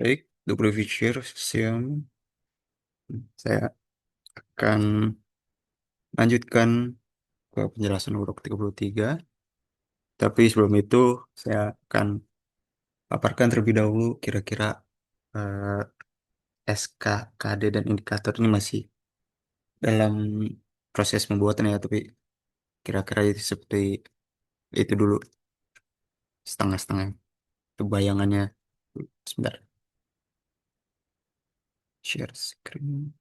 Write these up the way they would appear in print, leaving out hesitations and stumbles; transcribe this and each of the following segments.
Baik, untuk berpikir siang, saya akan lanjutkan ke penjelasan huruf 33. Tapi sebelum itu, saya akan paparkan terlebih dahulu kira-kira SKKD dan indikator ini masih dalam proses pembuatan ya, tapi kira-kira itu seperti itu dulu, setengah-setengah. Itu bayangannya. Sebentar, share screen.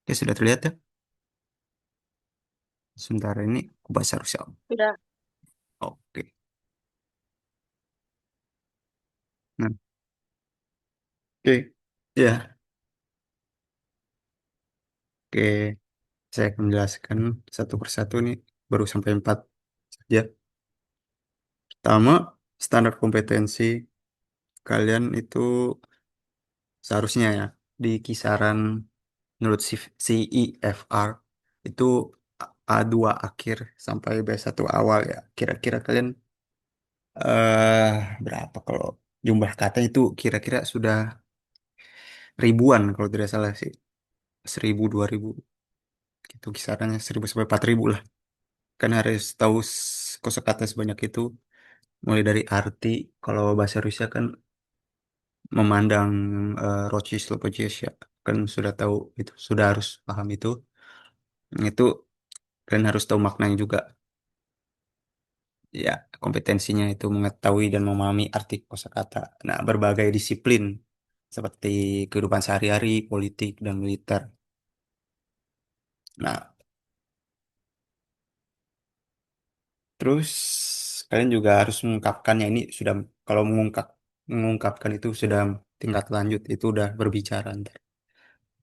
Ya, sudah terlihat ya? Sebentar ini aku bahasa Rusia. Udah, Oke. Nah, oke. Ya, oke. Saya akan menjelaskan satu persatu nih, baru sampai empat saja. Pertama, standar kompetensi kalian itu seharusnya ya di kisaran menurut CEFR itu A2 akhir sampai B1 awal ya. Kira-kira kalian eh berapa kalau jumlah kata itu kira-kira sudah ribuan kalau tidak salah sih. 1.000, 2.000 itu kisarannya 1.000 sampai 4.000 lah. Kan harus tahu kosakata sebanyak itu. Mulai dari arti, kalau bahasa Rusia kan memandang Roci Slobodziec ya, kan sudah tahu itu, sudah harus paham itu. Itu kalian harus tahu maknanya juga. Ya, kompetensinya itu mengetahui dan memahami arti kosakata. Nah, berbagai disiplin seperti kehidupan sehari-hari, politik, dan militer. Nah, terus kalian juga harus mengungkapkannya. Ini sudah, kalau mengungkapkan itu sudah tingkat lanjut, itu udah berbicara ntar.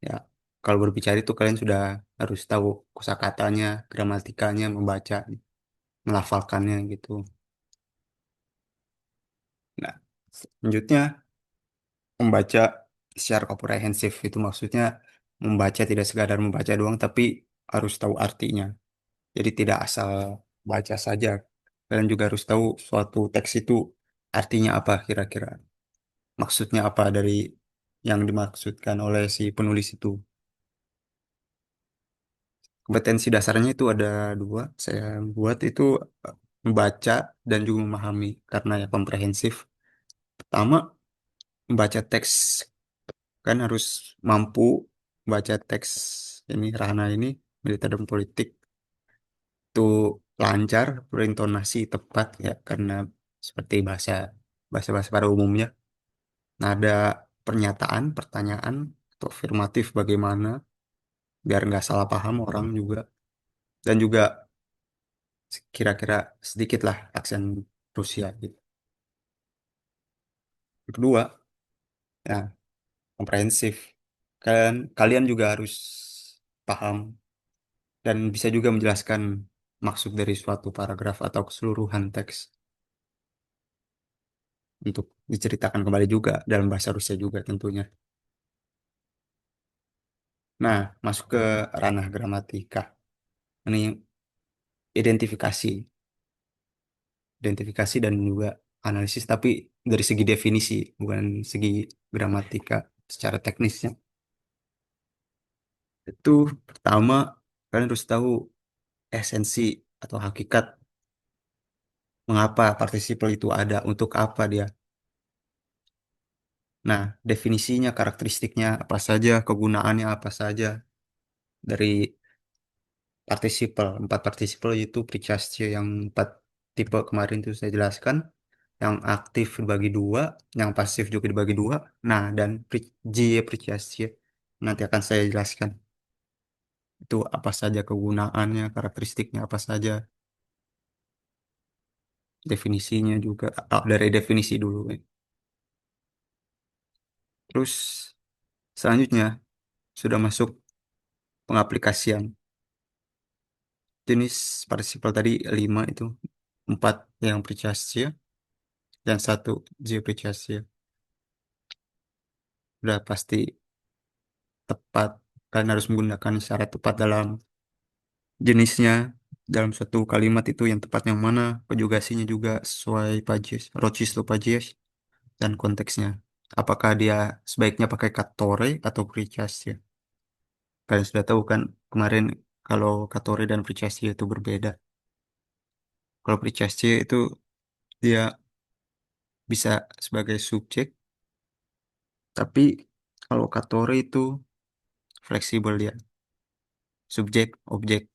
Ya, kalau berbicara itu kalian sudah harus tahu kosakatanya, gramatikanya, membaca, melafalkannya gitu. Nah, selanjutnya membaca secara komprehensif itu maksudnya membaca tidak sekadar membaca doang, tapi harus tahu artinya. Jadi tidak asal baca saja. Kalian juga harus tahu suatu teks itu artinya apa kira-kira. Maksudnya apa dari yang dimaksudkan oleh si penulis itu. Kompetensi dasarnya itu ada dua. Saya buat itu membaca dan juga memahami karena ya komprehensif. Pertama, membaca teks kan harus mampu baca teks ini Rahana ini militer dan politik itu lancar, berintonasi tepat ya karena seperti bahasa bahasa bahasa pada umumnya. Nada pernyataan, pertanyaan atau afirmatif bagaimana biar nggak salah paham orang juga dan juga kira-kira sedikit lah aksen Rusia gitu. Yang kedua, ya komprehensif. Kalian juga harus paham dan bisa juga menjelaskan maksud dari suatu paragraf atau keseluruhan teks untuk diceritakan kembali juga dalam bahasa Rusia juga tentunya. Nah, masuk ke ranah gramatika. Ini identifikasi, identifikasi dan juga analisis, tapi dari segi definisi, bukan segi gramatika secara teknisnya. Itu pertama, kalian harus tahu esensi atau hakikat mengapa partisiple itu ada, untuk apa dia. Nah, definisinya, karakteristiknya apa saja, kegunaannya apa saja dari partisiple. Empat partisiple itu Pricastia yang empat tipe kemarin itu saya jelaskan. Yang aktif dibagi dua, yang pasif juga dibagi dua. Nah, dan Jie Pricastia nanti akan saya jelaskan. Itu apa saja kegunaannya, karakteristiknya apa saja, definisinya juga. Dari definisi dulu. Terus selanjutnya sudah masuk pengaplikasian. Jenis partisiple tadi lima itu. Empat yang Pricastia, yang satu Jie Pricastia. Udah pasti tepat. Kalian harus menggunakan syarat tepat dalam jenisnya. Dalam suatu kalimat itu yang tepat yang mana, konjugasinya juga sesuai Pages, Rocis atau Pages, dan konteksnya. Apakah dia sebaiknya pakai katore atau precasia? Kalian sudah tahu kan kemarin kalau katore dan precasia itu berbeda. Kalau precasia itu dia bisa sebagai subjek, tapi kalau katore itu fleksibel dia, subjek, objek.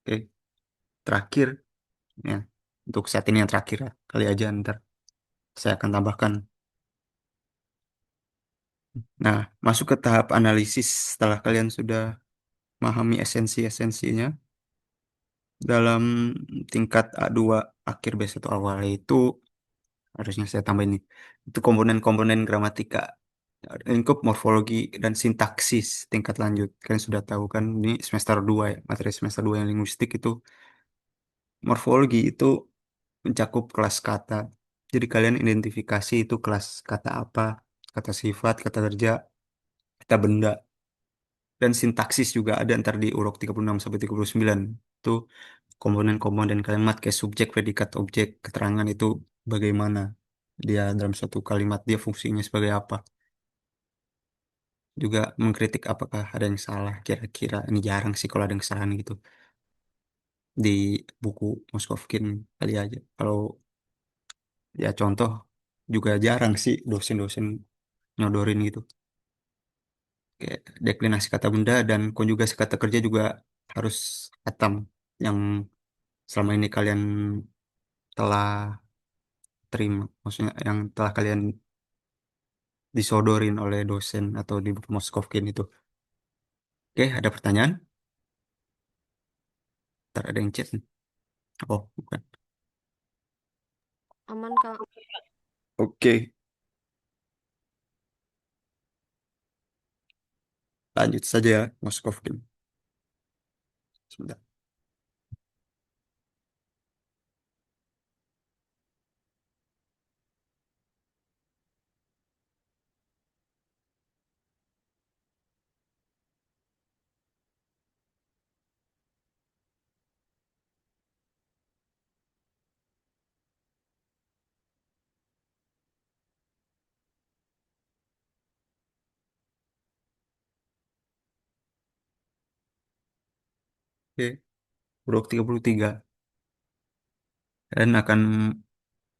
Oke, terakhir ya. Untuk saat ini yang terakhir ya. Kali aja ntar saya akan tambahkan. Nah, masuk ke tahap analisis setelah kalian sudah memahami esensi-esensinya dalam tingkat A2 akhir B1 awal itu harusnya saya tambah ini. Itu komponen-komponen gramatika, lingkup morfologi dan sintaksis tingkat lanjut. Kalian sudah tahu kan ini semester 2 ya, materi semester 2 yang linguistik itu morfologi itu mencakup kelas kata. Jadi kalian identifikasi itu kelas kata apa, kata sifat, kata kerja, kata benda. Dan sintaksis juga ada ntar di urok 36 sampai 39. Itu komponen-komponen kalimat kayak subjek, predikat, objek, keterangan itu bagaimana dia dalam suatu kalimat dia fungsinya sebagai apa. Juga mengkritik apakah ada yang salah kira-kira. Ini jarang sih kalau ada yang kesalahan gitu di buku Moskovkin kali aja. Kalau ya contoh juga jarang sih dosen-dosen nyodorin gitu. Kayak deklinasi kata benda dan konjugasi kata kerja juga harus hatam yang selama ini kalian telah terima, maksudnya yang telah kalian disodorin oleh dosen atau di buku Moskovkin itu. Oke, ada pertanyaan? Ntar ada yang chat nih. Oh, bukan. Aman, Kak. Oke, lanjut saja ya, Moskovkin. Sebentar. Oke, Blok 33. Kalian akan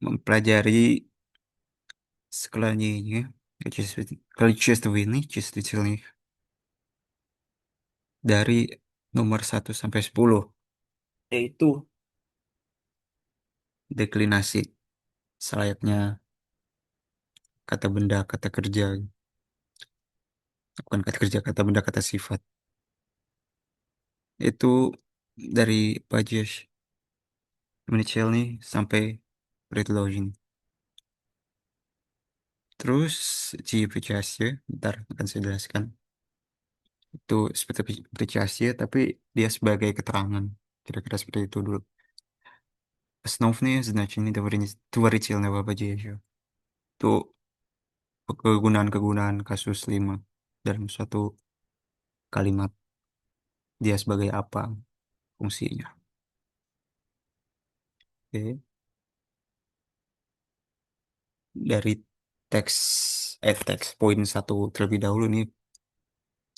mempelajari sekelanya количественные числительных dari nomor 1 sampai 10, yaitu deklinasi selayaknya kata benda, kata kerja, bukan kata kerja, kata benda, kata sifat. Itu dari Pages Menichel nih sampai Predložin. Terus Cipricasye, ntar akan saya jelaskan. Itu seperti Cipricasye, tapi dia sebagai keterangan. Kira-kira seperti itu dulu. Основные значения творительного падежа. Itu kegunaan-kegunaan kasus 5 dalam suatu kalimat. Dia sebagai apa fungsinya. Oke. Dari teks teks poin 1 terlebih dahulu nih,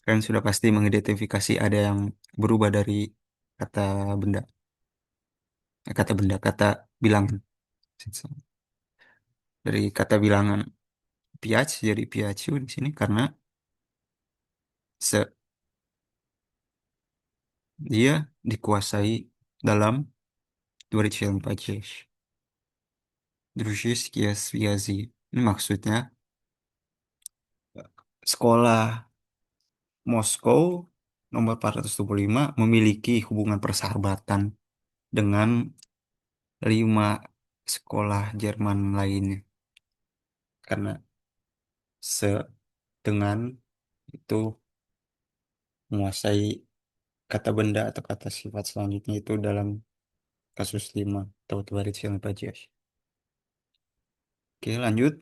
kalian sudah pasti mengidentifikasi ada yang berubah dari kata benda, kata bilangan. Dari kata bilangan piac jadi piacu di sini karena se dia dikuasai dalam dua paces. Дружеские связи. Ini maksudnya sekolah Moskow nomor 425 memiliki hubungan persahabatan dengan 5 sekolah Jerman lainnya. Karena se dengan itu menguasai kata benda atau kata sifat selanjutnya itu dalam kasus 5 atau Tvarichelny Pages. Oke, lanjut.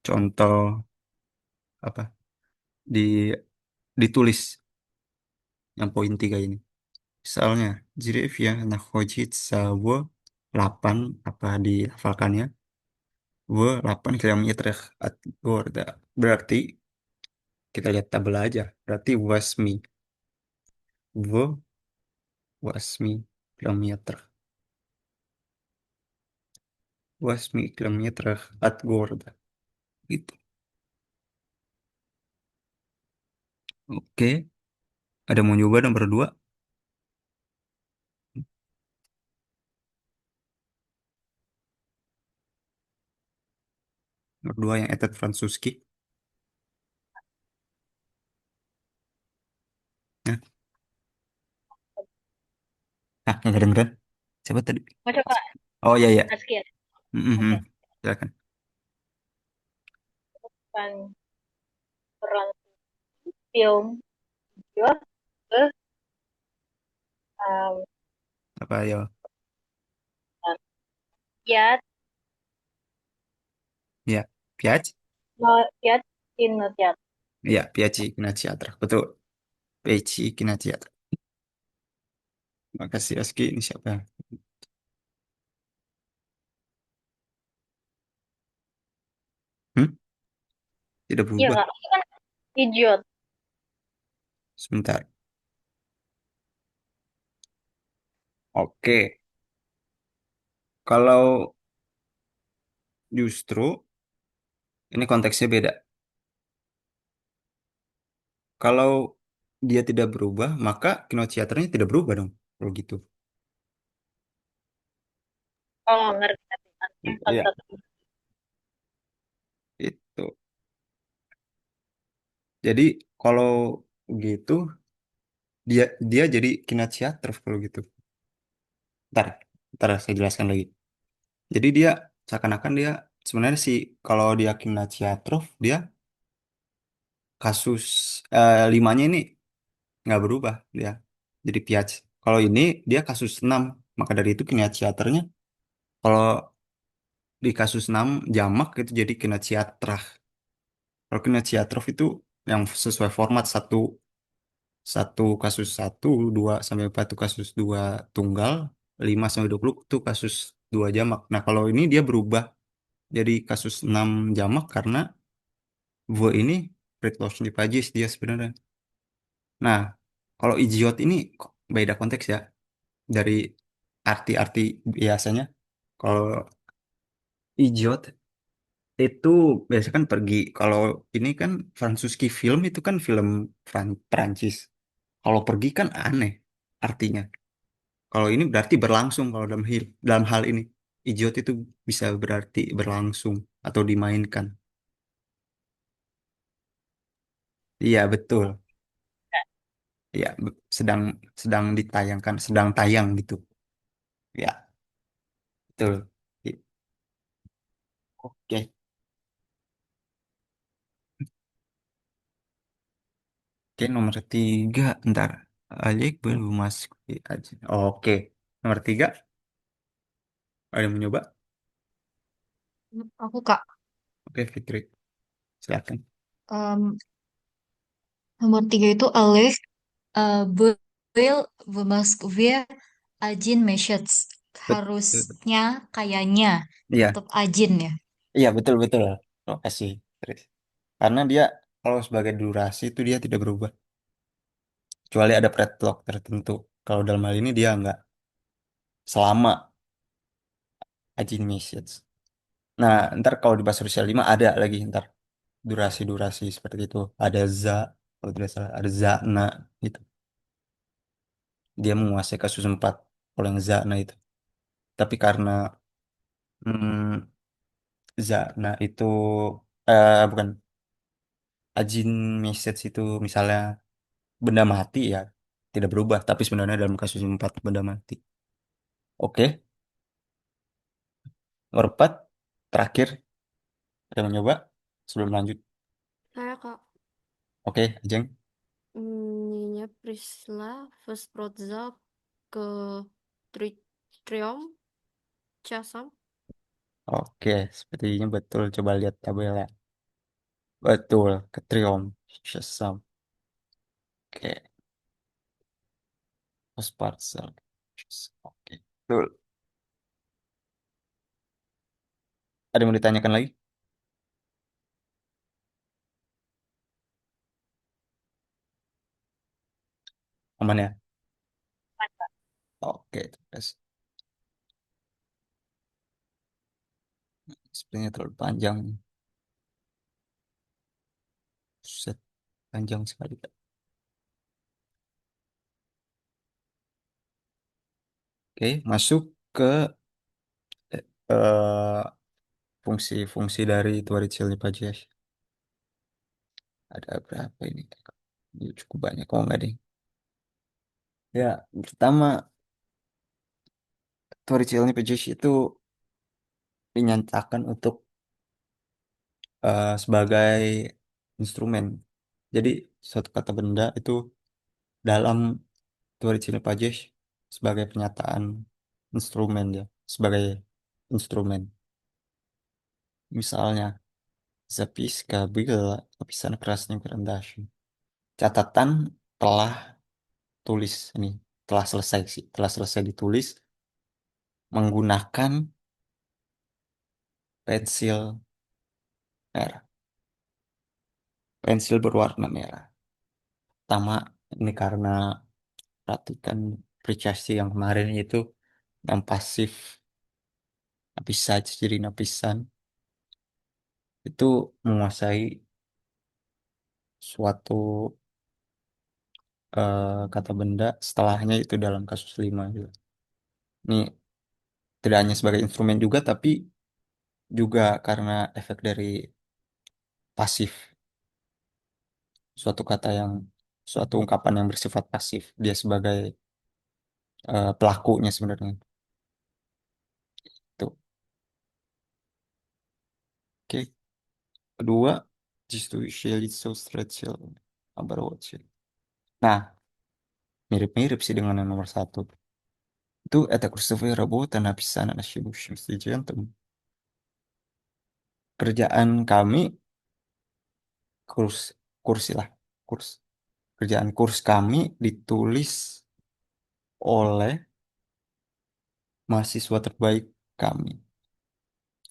Contoh apa? Di ditulis yang poin tiga ini. Misalnya, Jirevia находится в 8, apa dilafalkannya? В 8 kilometer от города. Berarti kita lihat tabel aja. Berarti wasmi. В 8 kilometer. 8 kilometer от города. Gitu. Oke. Ada mau nyoba nomor 2? Nomor 2 yang Etet Fransuski. Nah, yang kedengeran. Siapa tadi? Mau coba Oh iya iya. Rizky ya? Mhm. Oke. Silakan. Kan peran film juga ke um, Apa ya? ya Ya, Piac. no ya Kinociat. Iya, Piaci Kinaciatra. Betul. Piaci Kinaciatra. Makasih Aski. Ini siapa? Hmm? Tidak Iya berubah. kak, itu kan idiot. Sebentar. Oke. Kalau justru ini konteksnya beda. Kalau dia tidak berubah, maka Kinochiaternya tidak berubah dong. Kalau gitu. Oh ngerti ngerti. Artinya Iya, konsep. itu. Jadi kalau gitu dia dia jadi Kinochiater kalau gitu. Ntar, ntar saya jelaskan lagi. Jadi dia seakan-akan dia sebenarnya sih kalau dia Kinachiatrov dia kasus limanya ini nggak berubah dia jadi Piach. Kalau ini dia kasus 6 maka dari itu Kinachiaternya kalau di kasus 6 jamak itu jadi Kinachiatrah. Kalau Kinachiatrov itu yang sesuai format satu satu kasus satu 2 sampai 4 itu kasus 2 tunggal 5 sampai 20 itu kasus 2 jamak. Nah, kalau ini dia berubah jadi kasus 6 jamak karena Vo ini Pretlosion Pajis dia sebenarnya. Nah, kalau idiot ini kok beda konteks ya dari arti-arti biasanya. Kalau idiot itu biasanya kan pergi. Kalau ini kan Francuski film itu kan film Prancis. Kalau pergi kan aneh artinya. Kalau ini berarti berlangsung kalau dalam hal ini. Idiot itu bisa berarti berlangsung atau dimainkan. Iya, betul. Iya, sedang sedang ditayangkan, sedang tayang gitu. Ya, betul. Oke. Oke, nomor 3. Ntar. Alik belum masuk. Aja. Oke. Nomor 3. Ada yang mencoba? Aku kak, Oke, Fitri. Silakan. em, nomor tiga itu Alif Will в Москве Ajin Meshets. Betul. Harusnya kayaknya Iya, tetap Ajin ya. iya betul-betul. Oh, kasih. Fitri. Karena dia kalau sebagai durasi itu dia tidak berubah. Kecuali ada predlock tertentu. Kalau dalam hal ini dia nggak selama Ajin Message. Nah, ntar kalau di bahasa Rusia 5 ada lagi ntar durasi-durasi seperti itu. Ada za, kalau tidak salah, ada zana gitu. Dia menguasai kasus 4 kalau yang zana itu. Tapi karena hmm, zana itu bukan Ajin Message itu misalnya benda mati ya tidak berubah. Tapi sebenarnya dalam kasus 4 benda mati. Oke, nomor 4 terakhir ada mencoba sebelum lanjut. Saya Kak, Oke, Jeng. Nyinya Priscilla Vesprotza ke Tri Triom Chasam. Oke, sepertinya betul. Coba lihat tabelnya. Betul, Ketrium, Shazam, oke, Postparcel. Oke, betul. Ada yang mau ditanyakan lagi? Aman ya? Oke, terus sebenarnya terlalu panjang. Set, panjang sekali. Oke, masuk ke eh, fungsi-fungsi dari Torricelli Pages. Ada berapa ini? Ini cukup banyak, kok nggak deh? Ya, pertama, Torricelli Pages itu dinyatakan untuk sebagai instrumen. Jadi, suatu kata benda itu dalam Torricelli Pages sebagai pernyataan instrumen ya, sebagai instrumen. Misalnya, zapiska bila lapisan kerasnya presentasi. Catatan telah tulis ini, telah selesai sih, telah selesai ditulis menggunakan pensil merah, pensil berwarna merah. Pertama, ini karena perhatikan Pricasti yang kemarin itu yang pasif, bisa jadi napisan itu menguasai suatu kata benda setelahnya itu dalam kasus 5 gitu. Ini tidak hanya sebagai instrumen juga tapi juga karena efek dari pasif, suatu kata yang suatu ungkapan yang bersifat pasif dia sebagai pelakunya sebenarnya itu. Oke, kedua, Gistoushielitso Strachel Abarowatch. Nah, mirip-mirip sih dengan yang nomor satu. Itu eta Christopher Robot dan napisan na Shibushim Stigentum. Kerjaan kami kurs kursi lah, kurs. Kerjaan kurs kami ditulis oleh mahasiswa terbaik kami.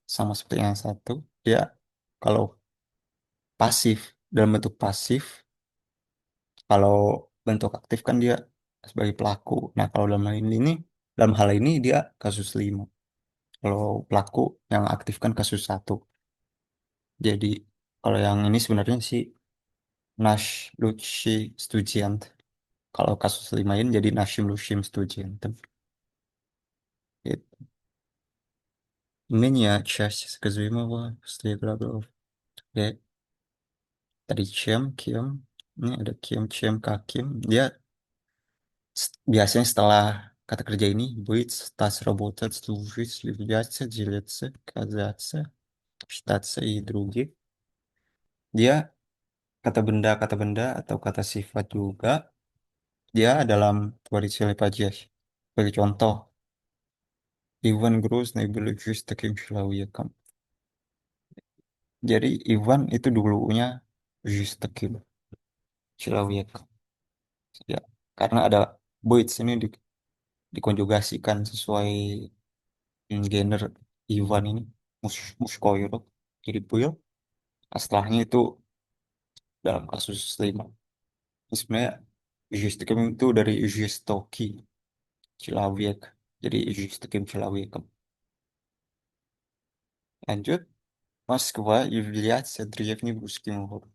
Sama seperti yang satu, dia kalau pasif dalam bentuk pasif, kalau bentuk aktif kan dia sebagai pelaku. Nah, kalau dalam hal ini dia kasus 5. Kalau pelaku yang aktif kan kasus 1. Jadi kalau yang ini sebenarnya sih Nash Lucy Student. Kalau kasus 5 ini jadi Nashim Lushim Student. Gitu. Меня часть сказуемого следовало ya, tadi Kim, ini ada Kim, Kakim. Dia biasanya setelah kata kerja ini, будет стать работать, служить, являться, делиться, казаться, считаться и других. Dia kata benda atau kata sifat juga. Dia dalam Творитель Падеж. Sebagai contoh, Ivan Grozny был just таким человеком. Jadi Ivan itu dulunya just таким человеком. Ya, karena ada Boits ini dikonjugasikan sesuai gender Ivan ini muskoiro jadi Buil. Setelahnya itu dalam kasus 5. Ini sebenarnya Justikem itu dari Justoki Человек, jadi Justikem Человек. Lanjut, Москва является древним русским городом.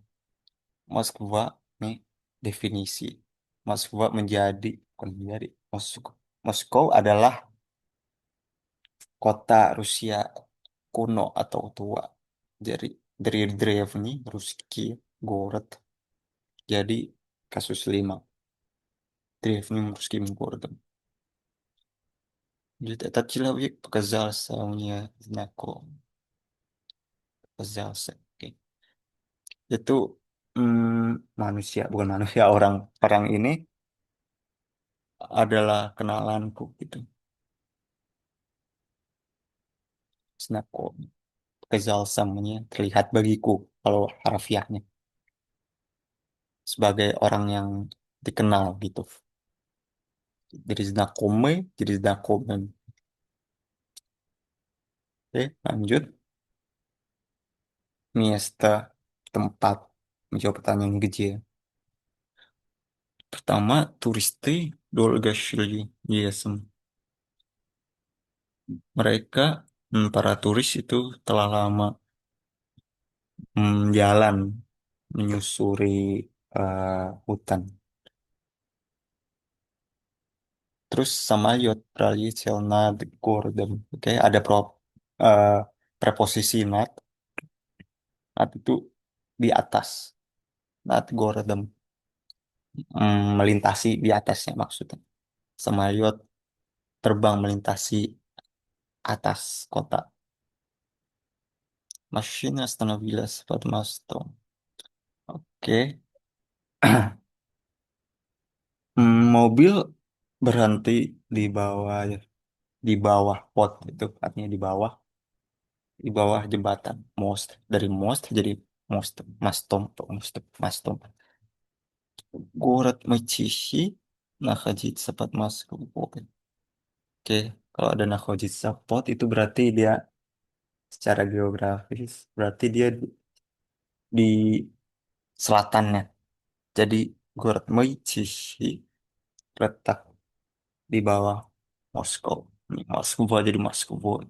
Moskwa nih definisi. Moskwa menjadi, bukan menjadi, Moskow adalah kota Rusia kuno atau tua. Jadi dari древний русский город. Jadi kasus 5. Древним русским городом. Jadi этот человек показался мне знаком. Показался. Oke. Itu manusia, bukan manusia, orang orang ini adalah kenalanku gitu. Знаком. kezelsamanya terlihat bagiku kalau harfiahnya sebagai orang yang dikenal gitu. Jadi znakomый, jadi знакомым. Oke, lanjut. Место, tempat. Menjawab pertanyaan kecil. Pertama, turisты долго шли лесом. Mereka, para turis itu telah lama jalan menyusuri hutan. Terus самолет пролетел над городом. Oke, ada eh, preposisi nad itu di atas, nad городом. Melintasi di atasnya maksudnya. Самолет terbang melintasi atas kota. Машина остановилась под мостом. Oke. Mobil berhenti di bawah ya, di bawah pot itu artinya di bawah jembatan most dari most jadi most mastom tuh mastom. Город Мытищи находится под Москвой. Oke, kalau ada naходится под itu berarti dia secara geografis berarti dia di selatannya. Jadi Город Мытищи letak di bawah Moskow. Ini Moskwa jadi Moskow.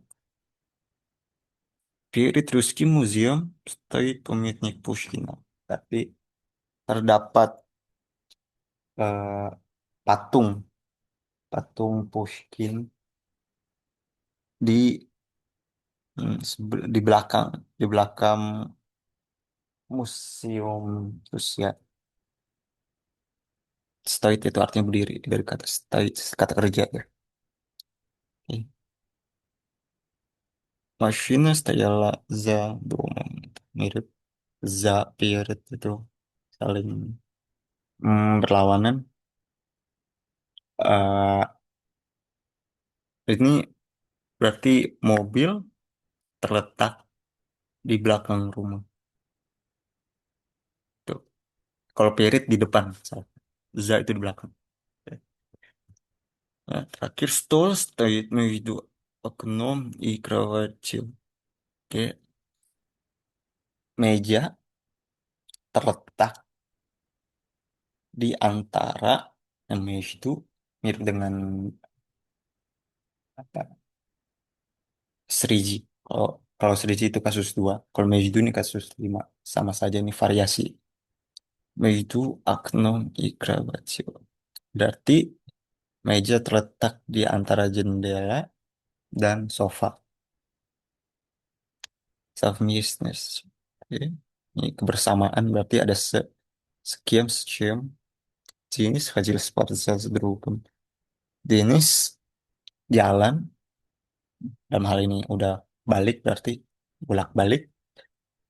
Перед Русским музеем стоит памятник Пушкина. Tapi terdapat eh, patung patung Pushkin di di belakang museum Rusia. Stoit itu artinya berdiri dari kata stoit, kata kerja ya. Oke. Машина стояла за домом. Mirip za перед itu saling berlawanan. Eh, ini berarti mobil terletak di belakang rumah. Tuh. Kalau Perit di depan, salah. Za itu di belakang. Nah, terakhir stol стоит между окном и кроватью. Oke, meja terletak di antara dan meja itu mirip dengan apa? Seriji. Kalau kalau seriji itu kasus 2, kalau meja itu ini kasus 5. Sama saja ini variasi. Между окном и кроватью. Berarti meja terletak di antara jendela dan sofa. Совместность. Oke. Ini kebersamaan berarti ada sekian sekian. Денис ходил в спортзал с другом. Dennis jalan, dalam hal ini udah balik berarti bolak-balik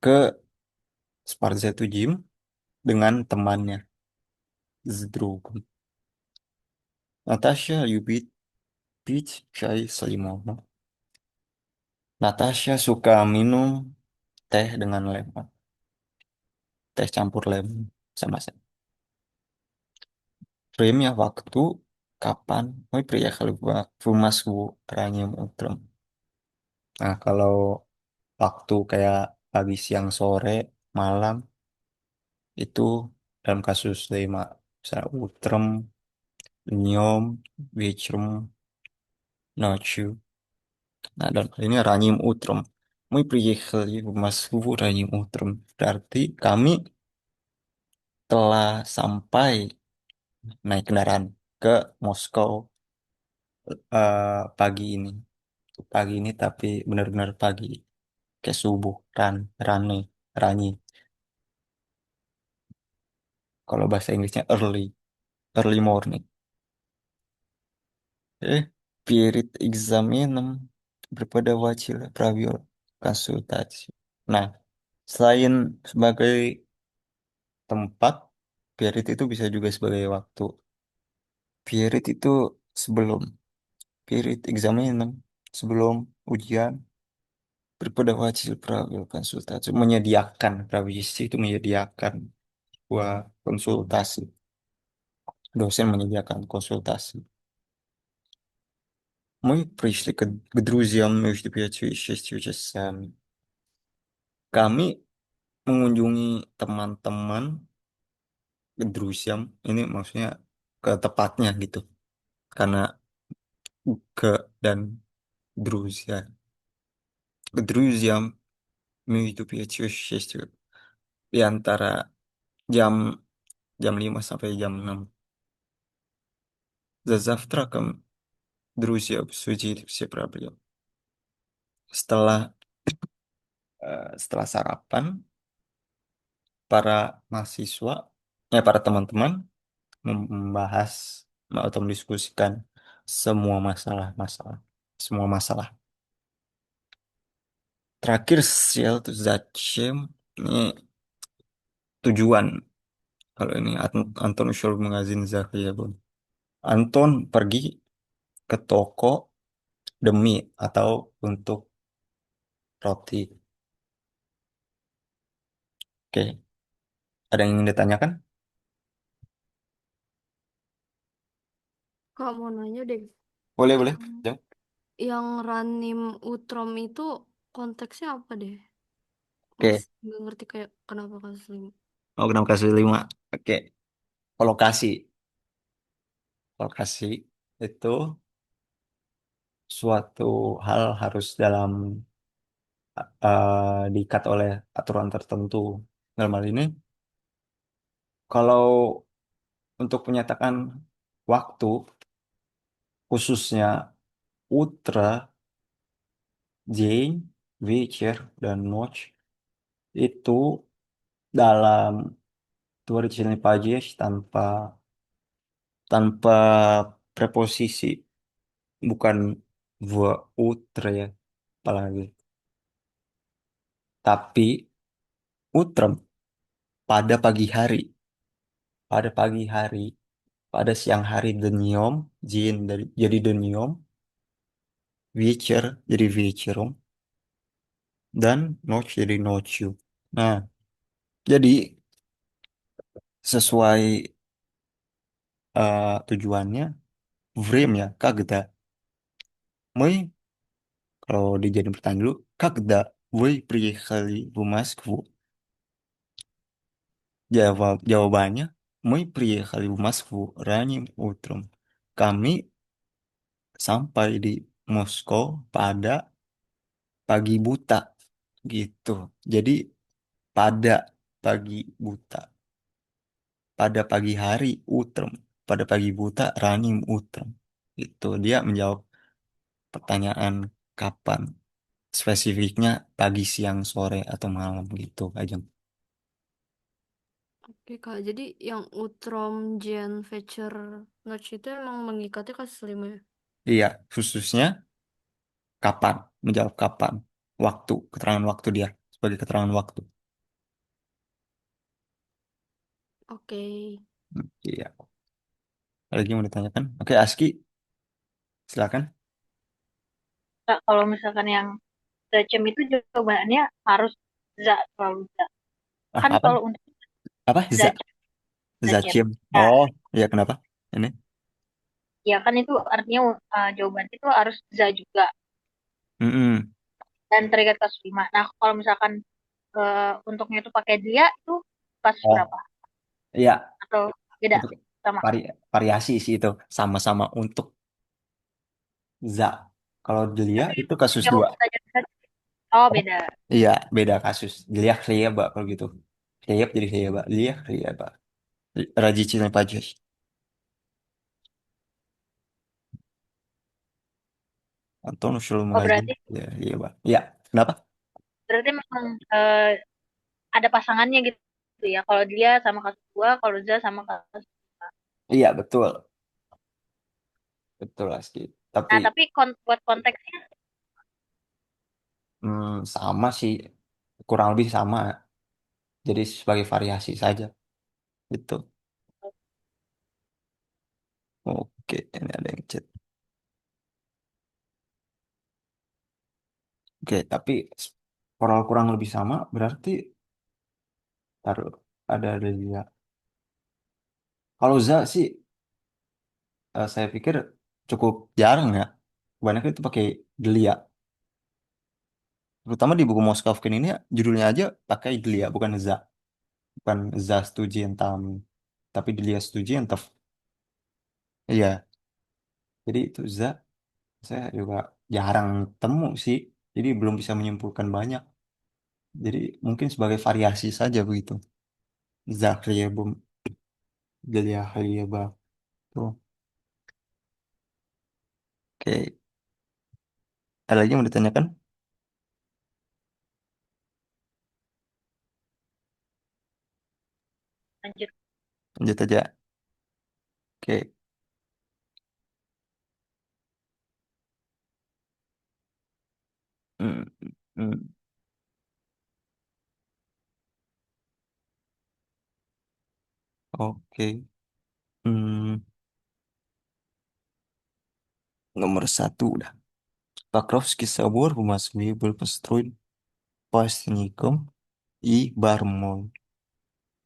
ke Sparta itu gym dengan temannya с другом. Natasha любит пить чай с лимоном. Natasha suka minum teh dengan lemon. Teh campur lemon sama saya. Время waktu kapan мы приехали в Москву ранним утром. Nah, kalau waktu kayak pagi, siang, sore, malam itu dalam kasus 5. Misalnya utrem, dнем, вечером, ночью. Nah, dan ini ранним утром. Мы приехали в Москву ранним утром. Berarti kami telah sampai naik kendaraan ke Moskow pagi ini. Pagi ini tapi benar-benar pagi. Kayak subuh, rani, rani. Kalau bahasa Inggrisnya early morning. Перед экзаменом преподаватель провел консультацию. Nah, selain sebagai tempat, period itu bisa juga sebagai waktu. Period itu sebelum, period examen sebelum ujian, Daripada wajib prawil konsultasi, menyediakan prawisi itu menyediakan buah konsultasi. Dosen menyediakan konsultasi. Мы пришли к друзьям между 5 и 6 часами. Kami mengunjungi teman-teman ke друзьям. Ini maksudnya ke tepatnya gitu. Karena ke dan друзья. К друзьям между 5 и 6. Di antara jam jam 5 sampai jam 6. За завтраком друзья обсудили все проблемы. Setelah setelah sarapan, para teman-teman membahas atau mendiskusikan semua masalah-masalah, semua masalah. Terakhir sel tuh zачем ini tujuan. Kalau ini Anton usul mengazin Zakia Bun. Anton pergi ke toko demi atau untuk roti. Oke, ada yang ingin ditanyakan? Kak mau nanya deh, Boleh, boleh. yang Jom. Ranim Utrom itu konteksnya apa deh? Oke, Masih nggak ngerti kayak kenapa kasus 5. mau kenapa kasih 5? Oke, lokasi. Lokasi itu suatu hal harus diikat oleh aturan tertentu. Dalam hal ini, kalau untuk menyatakan waktu, khususnya ultra, день, вечер, dan ночь, itu dalam творительный падеж tanpa preposisi, bukan в утре, apalagi. Tapi utrem pada pagi hari, pada pagi hari, pada siang hari deniom, jin dari jadi deniom, вечер jadi вечером, dan notch jadi nocью. Nah, jadi sesuai tujuannya, время, когда мы, kalau dijadiin pertanyaan dulu, когда вы приехали в Москву? Jawabannya, мы приехали в Москву ранним утром. Kami sampai di Moskow pada pagi buta gitu. Jadi pada pagi buta, pada pagi hari utrem, pada pagi buta ranim utrem. Itu dia menjawab pertanyaan kapan. Spesifiknya pagi, siang, sore, atau malam gitu aja. Oke Kak, jadi yang Utrom, Jen, Vecer, Notch itu emang mengikatnya kasus 5 ya? Iya, khususnya kapan, menjawab kapan. Waktu, keterangan waktu dia sebagai keterangan waktu. Oke. Iya. Ada lagi yang mau ditanyakan? Oke, Aski, silakan. Kak, kalau misalkan yang Zacem itu jawabannya harus za selalu za. Ah, Kan apa? kalau untuk Apa? Zacem, Zacem. Zachim. Ya, Oh, iya kenapa? Ini? ya kan itu artinya jawaban itu harus za juga Mm-mm. dan terikat kasus 5. Nah, kalau misalkan untuknya itu pakai dia itu kasus Oh, berapa? iya. Atau beda Itu sama? variasi sih itu. Sama-sama untuk za. Kalau Delia itu kasus Jawab 2. saja. Oh, beda. Iya, beda kasus. Delia Kleba kalau gitu. Kleb jadi Kleba. Delia Kleba. Radicilnya Pajas. Anton usul Oh, mengazin. berarti Ya, iya, Pak. Iya, kenapa? berarti memang ada pasangannya gitu ya. Kalau dia sama kasus 2, kalau Za sama kasus 5. Iya, betul. Betul, Aski. Tapi Nah, tapi buat konteksnya sama sih. Kurang lebih sama. Jadi sebagai variasi saja. Gitu. Oke, ini ada yang chat. Oke, tapi kalau kurang lebih sama berarti taruh ada dia. Kalau za sih saya pikir cukup jarang ya. Kebanyakan itu pakai delia. Terutama di buku Moskovkin ini ya, judulnya aja pakai delia bukan za. Bukan za studientam. Tapi delia studientov. Iya, jadi itu za saya juga jarang temu sih. Jadi belum bisa menyimpulkan banyak. Jadi mungkin sebagai variasi saja begitu. Zakriya Delia Hayaba. Tuh. Oke, ada lagi yang mau ditanyakan? Lanjut. Lanjut aja. Oke. Hmm, hmm, Oke. Hmm, nomor satu udah. Покровский собор в Москве был построен Пасником и Бармой.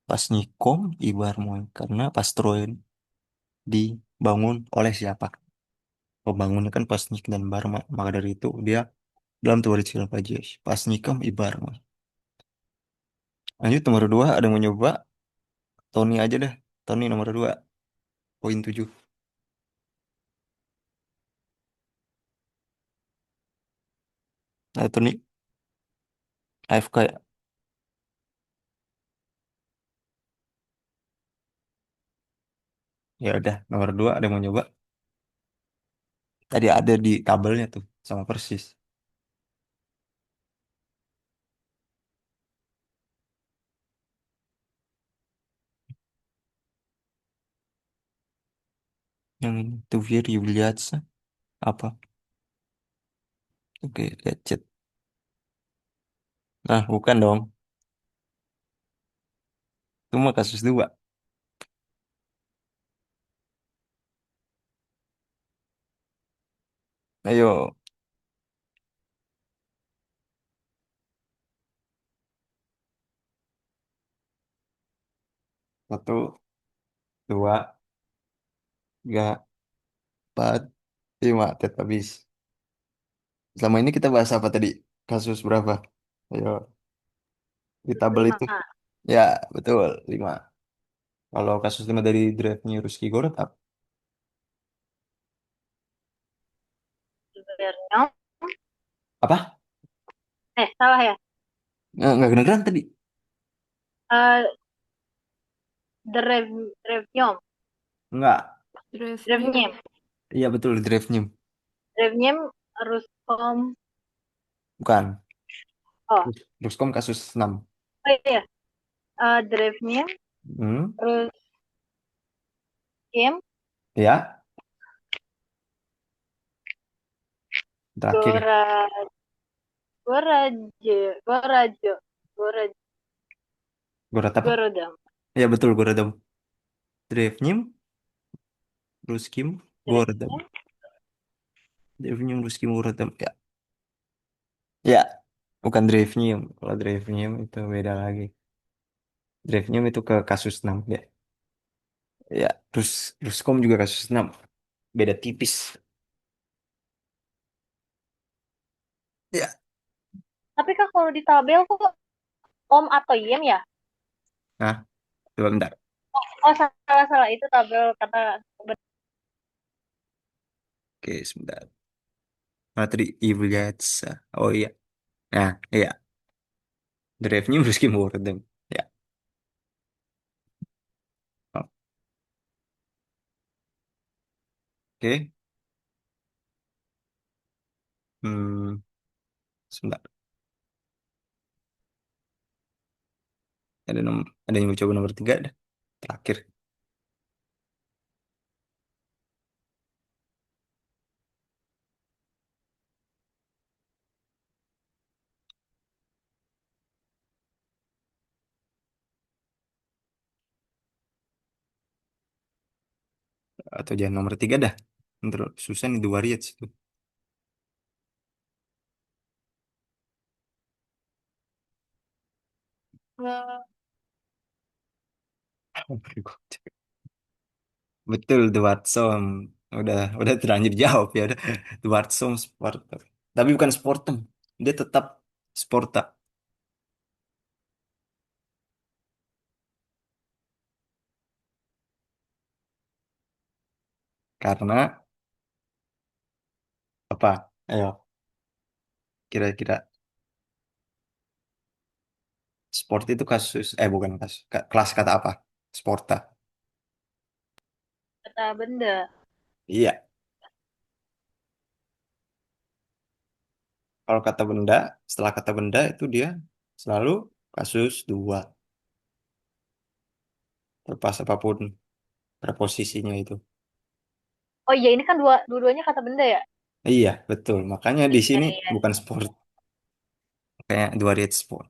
Pasnikom и Barmoy. Karena построен dibangun oleh siapa? Pembangunnya kan Pasnik dan Barma. Maka dari itu dia dalam творение Pajes. Pasnikom и Barmoy. Lanjut nomor dua. Ada yang mau nyoba? Tony aja deh. Tony nomor dua. Poin 7. Nah, Tony. AFK ya? Ya udah. Nomor dua ada yang mau nyoba? Tadi ada di tabelnya tuh. Sama persis. Yang ini. Тувер является apa? Oke, lihat chat. Nah, bukan dong. Itu mah kasus dua. Ayo. Satu, dua, tiga, empat, lima. Tet habis. Selama ini kita bahas apa tadi? Kasus berapa? Ayo, di tabel Lima. itu. Ya, betul. Lima. Kalau kasus lima dari draftnya Ruski Gorot apa? Sebenarnya. Apa? Salah ya. Nggak kedengeran tadi. Eh, Drevnyom. Nggak. Drevnya Drevnyem. Iya, betul. Draftnya. Drevnyem Ruskom. Bukan. Oh, Ruskom kasus 6. oh iya. Drevnyem Hmm. Ruskim Ya, terakhir. Gora Goraje Gorajo Goraj Gorot apa? Gorodam. Ya, betul. Gorodom. Draftnya Ruskim Gorodom. Drevnyem Draftnya Ruskim Gorodom. Ya. Ya, bukan drive-nya. Kalau drive-nya itu beda lagi. Drive-nya itu ke kasus 6 ya. Ya, terus Ruskom juga kasus 6. Beda tipis. Ya. Tapi kak kalau di tabel kok Om atau Yem ya? Nah, coba bentar. Oh, salah salah itu tabel kata. Oke, sebentar. Nah, tadi Ivliatsa. Oh iya. Nah, iya. Drive-nya Ruskim Gorodom. Ya. Oke. Hmm, sebentar. Ada yang mau coba nomor 3 dah. Terakhir. Atau jangan nomor 3 dah. Ntar susah nih dua Riyadh itu. Eh, Betul, Dwartson. Udah terlanjur jawab ya. Udah. Dwartson Sparta. Tapi bukan Sportem. Dia tetap Sporta. Karena apa? Ayo, kira-kira sport itu kasus, bukan kasus. Kelas kata apa? Sporta. Kata benda. Iya. Kalau kata benda, setelah kata benda itu dia selalu kasus dua. Terlepas apapun preposisinya itu. Oh iya, ini kan dua-duanya kata benda ya? Iya, betul. Makanya di Iya, sini iya. bukan sport. Kayak dua red sport.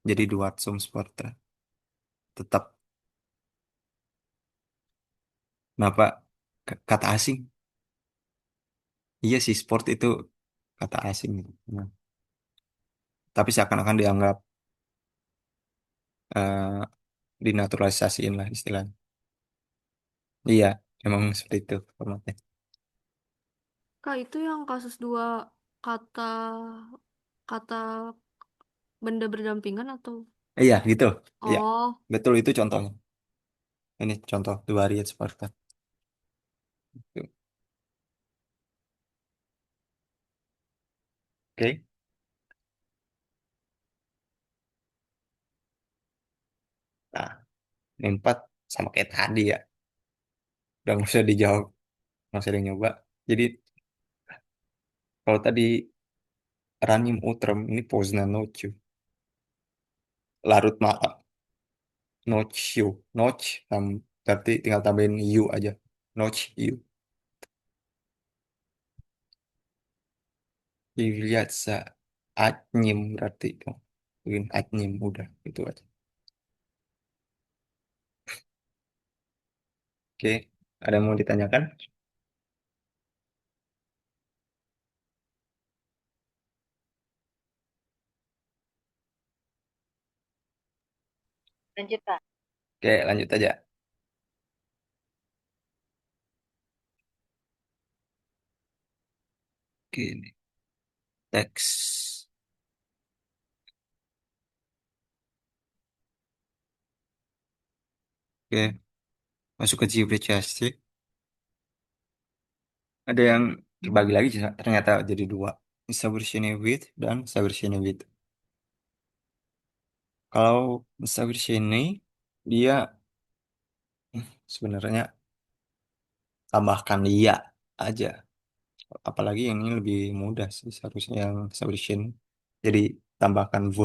Jadi dua sum sport. Tetap. Kenapa kata asing? Iya sih, sport itu kata asing. Nah, tapi seakan-akan dianggap eh, dinaturalisasiin lah istilahnya. Iya, emang seperti itu formatnya. Kak, itu yang kasus dua kata kata benda berdampingan atau? Iya, gitu. Iya, Oh, betul itu contohnya. Ini contoh dua red sport. Tuh. Oke. Nah, ini empat sama kayak tadi ya. Udah nggak usah dijawab, nggak usah nyoba. Jadi kalau tadi Ranim Utram ini Poznan Nochu. Larut malam. Nochu. Noch. Berarti tinggal tambahin you aja. Noch you. Dilihat Atnyim berarti. Mungkin Atnyim udah. Itu aja. Oke. Ada yang mau ditanyakan? Lanjut, Kak. Oke, lanjut aja. Oke, ini. Teks. Oke. Masuk ke Cipricasti. Ada yang dibagi lagi ternyata jadi dua. Sabershenevit dan Sabershenevit. Kalau Sabershenevit dia sebenarnya tambahkan iya aja. Apalagi yang ini lebih mudah sih seharusnya yang Sabershen. Jadi tambahkan V.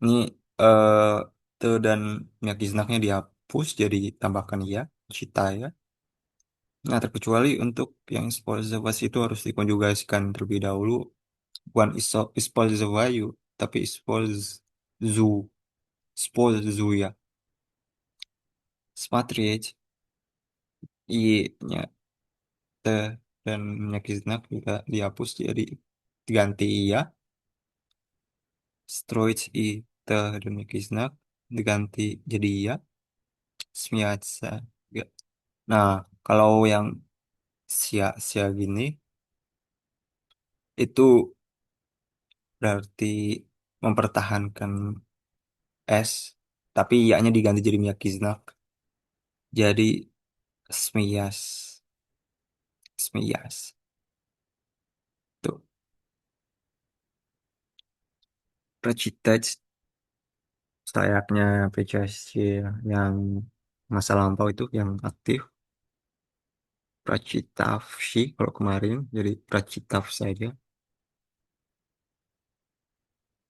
Ini eh te dan Myakiznaknya dihapus jadi tambahkan iya. Cita ya. Nah, terkecuali untuk yang Spolzavas itu harus dikonjugasikan terlebih dahulu. Bukan Ispolzavayu, tapi Ispolzu. Spolzu ya. Smatriage, I-nya te dan Myakizinak juga dihapus jadi diganti iya. Stroich I te dan Myakizinak diganti jadi iya. Smiatsa. Ya. Nah, kalau yang sia-sia gini itu berarti mempertahankan S, tapi iya-nya diganti jadi Myakizinak. Jadi Smias, Smias. Tuh, Precitaj sayapnya PCSC yang masa lampau itu yang aktif. Pracitavsi kalau kemarin jadi Pracitav saja.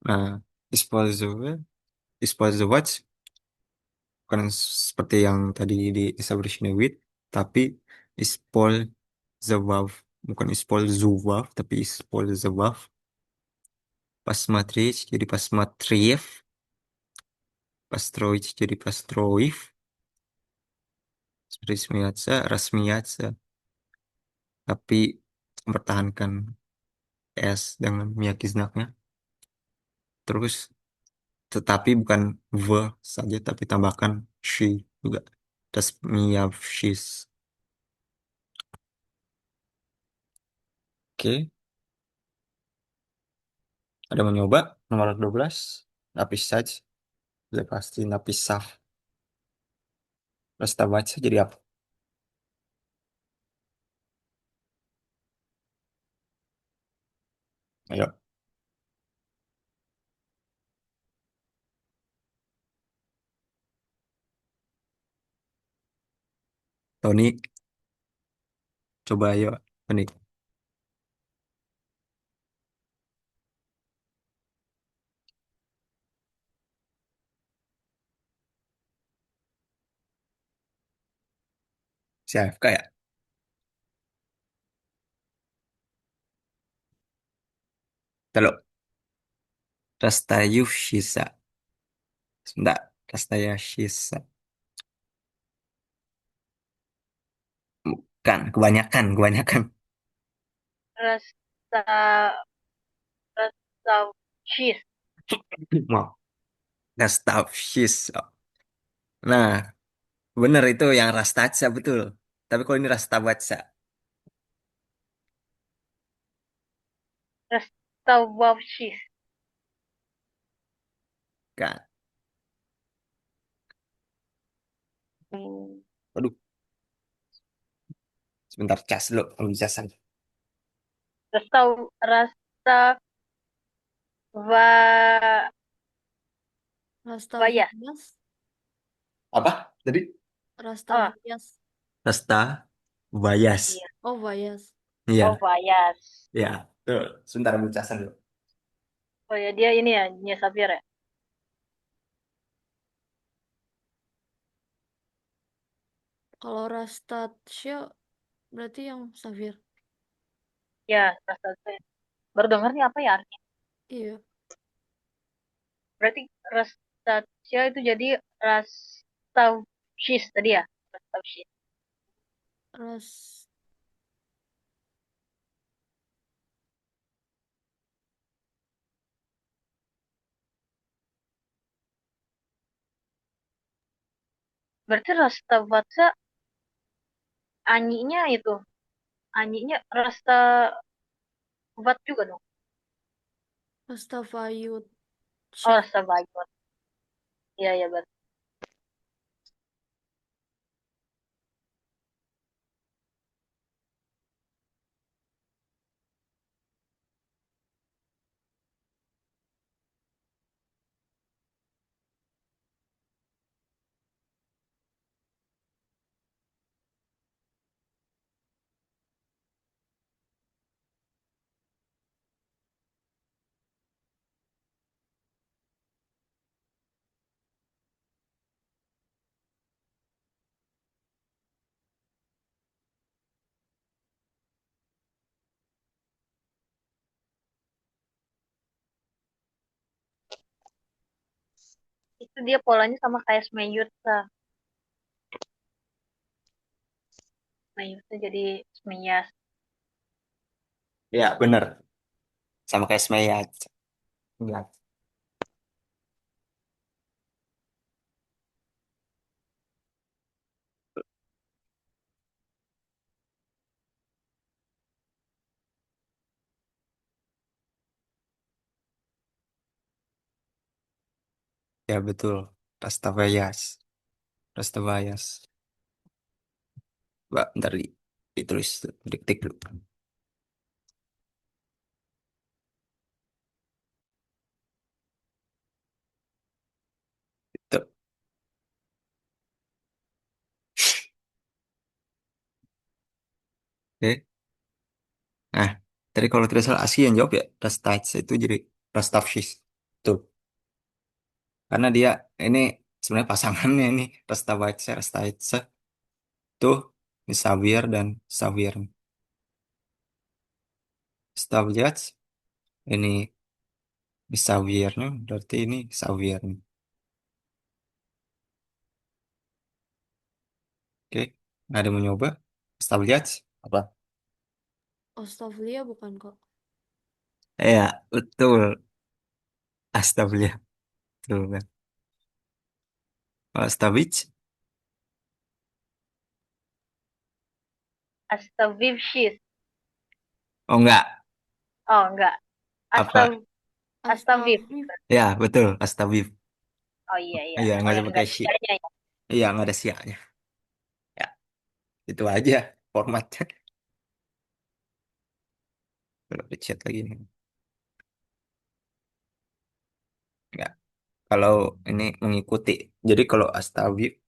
Nah, Ispozowa, Ispozovac bukan seperti yang tadi di establishment with, tapi Ispolzovav, bukan Ispolzovav, tapi Ispolzovav. Pasmatric jadi Pasmatriev, Pastroic jadi Pastroiv, Rasmiatsa, Rasmiatsa, tapi mempertahankan S dengan Miyagi-nya. Terus tetapi bukan V saja tapi tambahkan she juga. Tasmiyah. Oke, ada mau nyoba nomor 12 lapis saja. Udah pasti lapis sah. Terus kita baca jadi apa? Ayo, Tony, coba ayo. Tony, si AFK ya? Teluk. Rastayushisa. Enggak, Rastayashisa. Bukan, kebanyakan. Rasa rasa cheese. Mau. Rastafishisa. Nah, bener itu yang Rastaca betul. Tapi kalau ini Rastabaca. Rasa wow cheese. Kan. Aduh, sebentar cas dulu. Belum cas aja. Rasa rasa va vaya. Rastavias. Apa? Tadi? Oh, Rastavias. Rasta Bayas. iya. Oh, Vayas. Oh, Iya, vayas. iya. Tuh, sebentar belum casan dulu. Oh ya, dia ini ya, Nia Safir ya. Kalau Rastasia berarti yang Safir. Ya, rasa baru dengar nih apa ya artinya. Iya. Berarti Rastasia itu jadi Rastausis tadi ya. Rastausis. Ras Berarti Rastavatsa anyinya itu. Anyinya Rastavat juga dong. Rastafayut Oh, Syah. Rastavayot. Iya, ya berarti. Itu dia polanya sama kayak Smeyut. Smeyut tuh jadi Smeyas. Iya, bener. Sama kayak Smaya. Iya. Ya, betul. Rastabayas. Rastabayas. Mbak, ntar ditulis. Diketik dulu. Tuh. Oke. Nah, tadi kalau tidak salah Asia yang jawab ya. Rastaj itu jadi Rastafis. Tuh. Karena dia ini sebenarnya pasangannya ini Rastabaca, Rastaisa. Tuh. Ini Xavier dan Xavier. Staviat ini Xaviernya berarti ini Xavier. Oke, ada mau nyoba? Staviat apa? Ostavlia bukan kok. Ya, betul. Astavlia. Betul kan? Kalau Stavich? Astavivshis. Oh enggak. Oh, enggak. Astav Apa? Astaviv. Astaghfir. Ya, betul. Astaviv. Oh iya iya. Iya, Oh nggak ada yang enggak pakai ada shi. sianya ya. Iya, nggak ada sianya. Ya, itu aja formatnya. Kalau di chat lagi nih. Enggak. Kalau ini mengikuti. Jadi kalau Astaviv,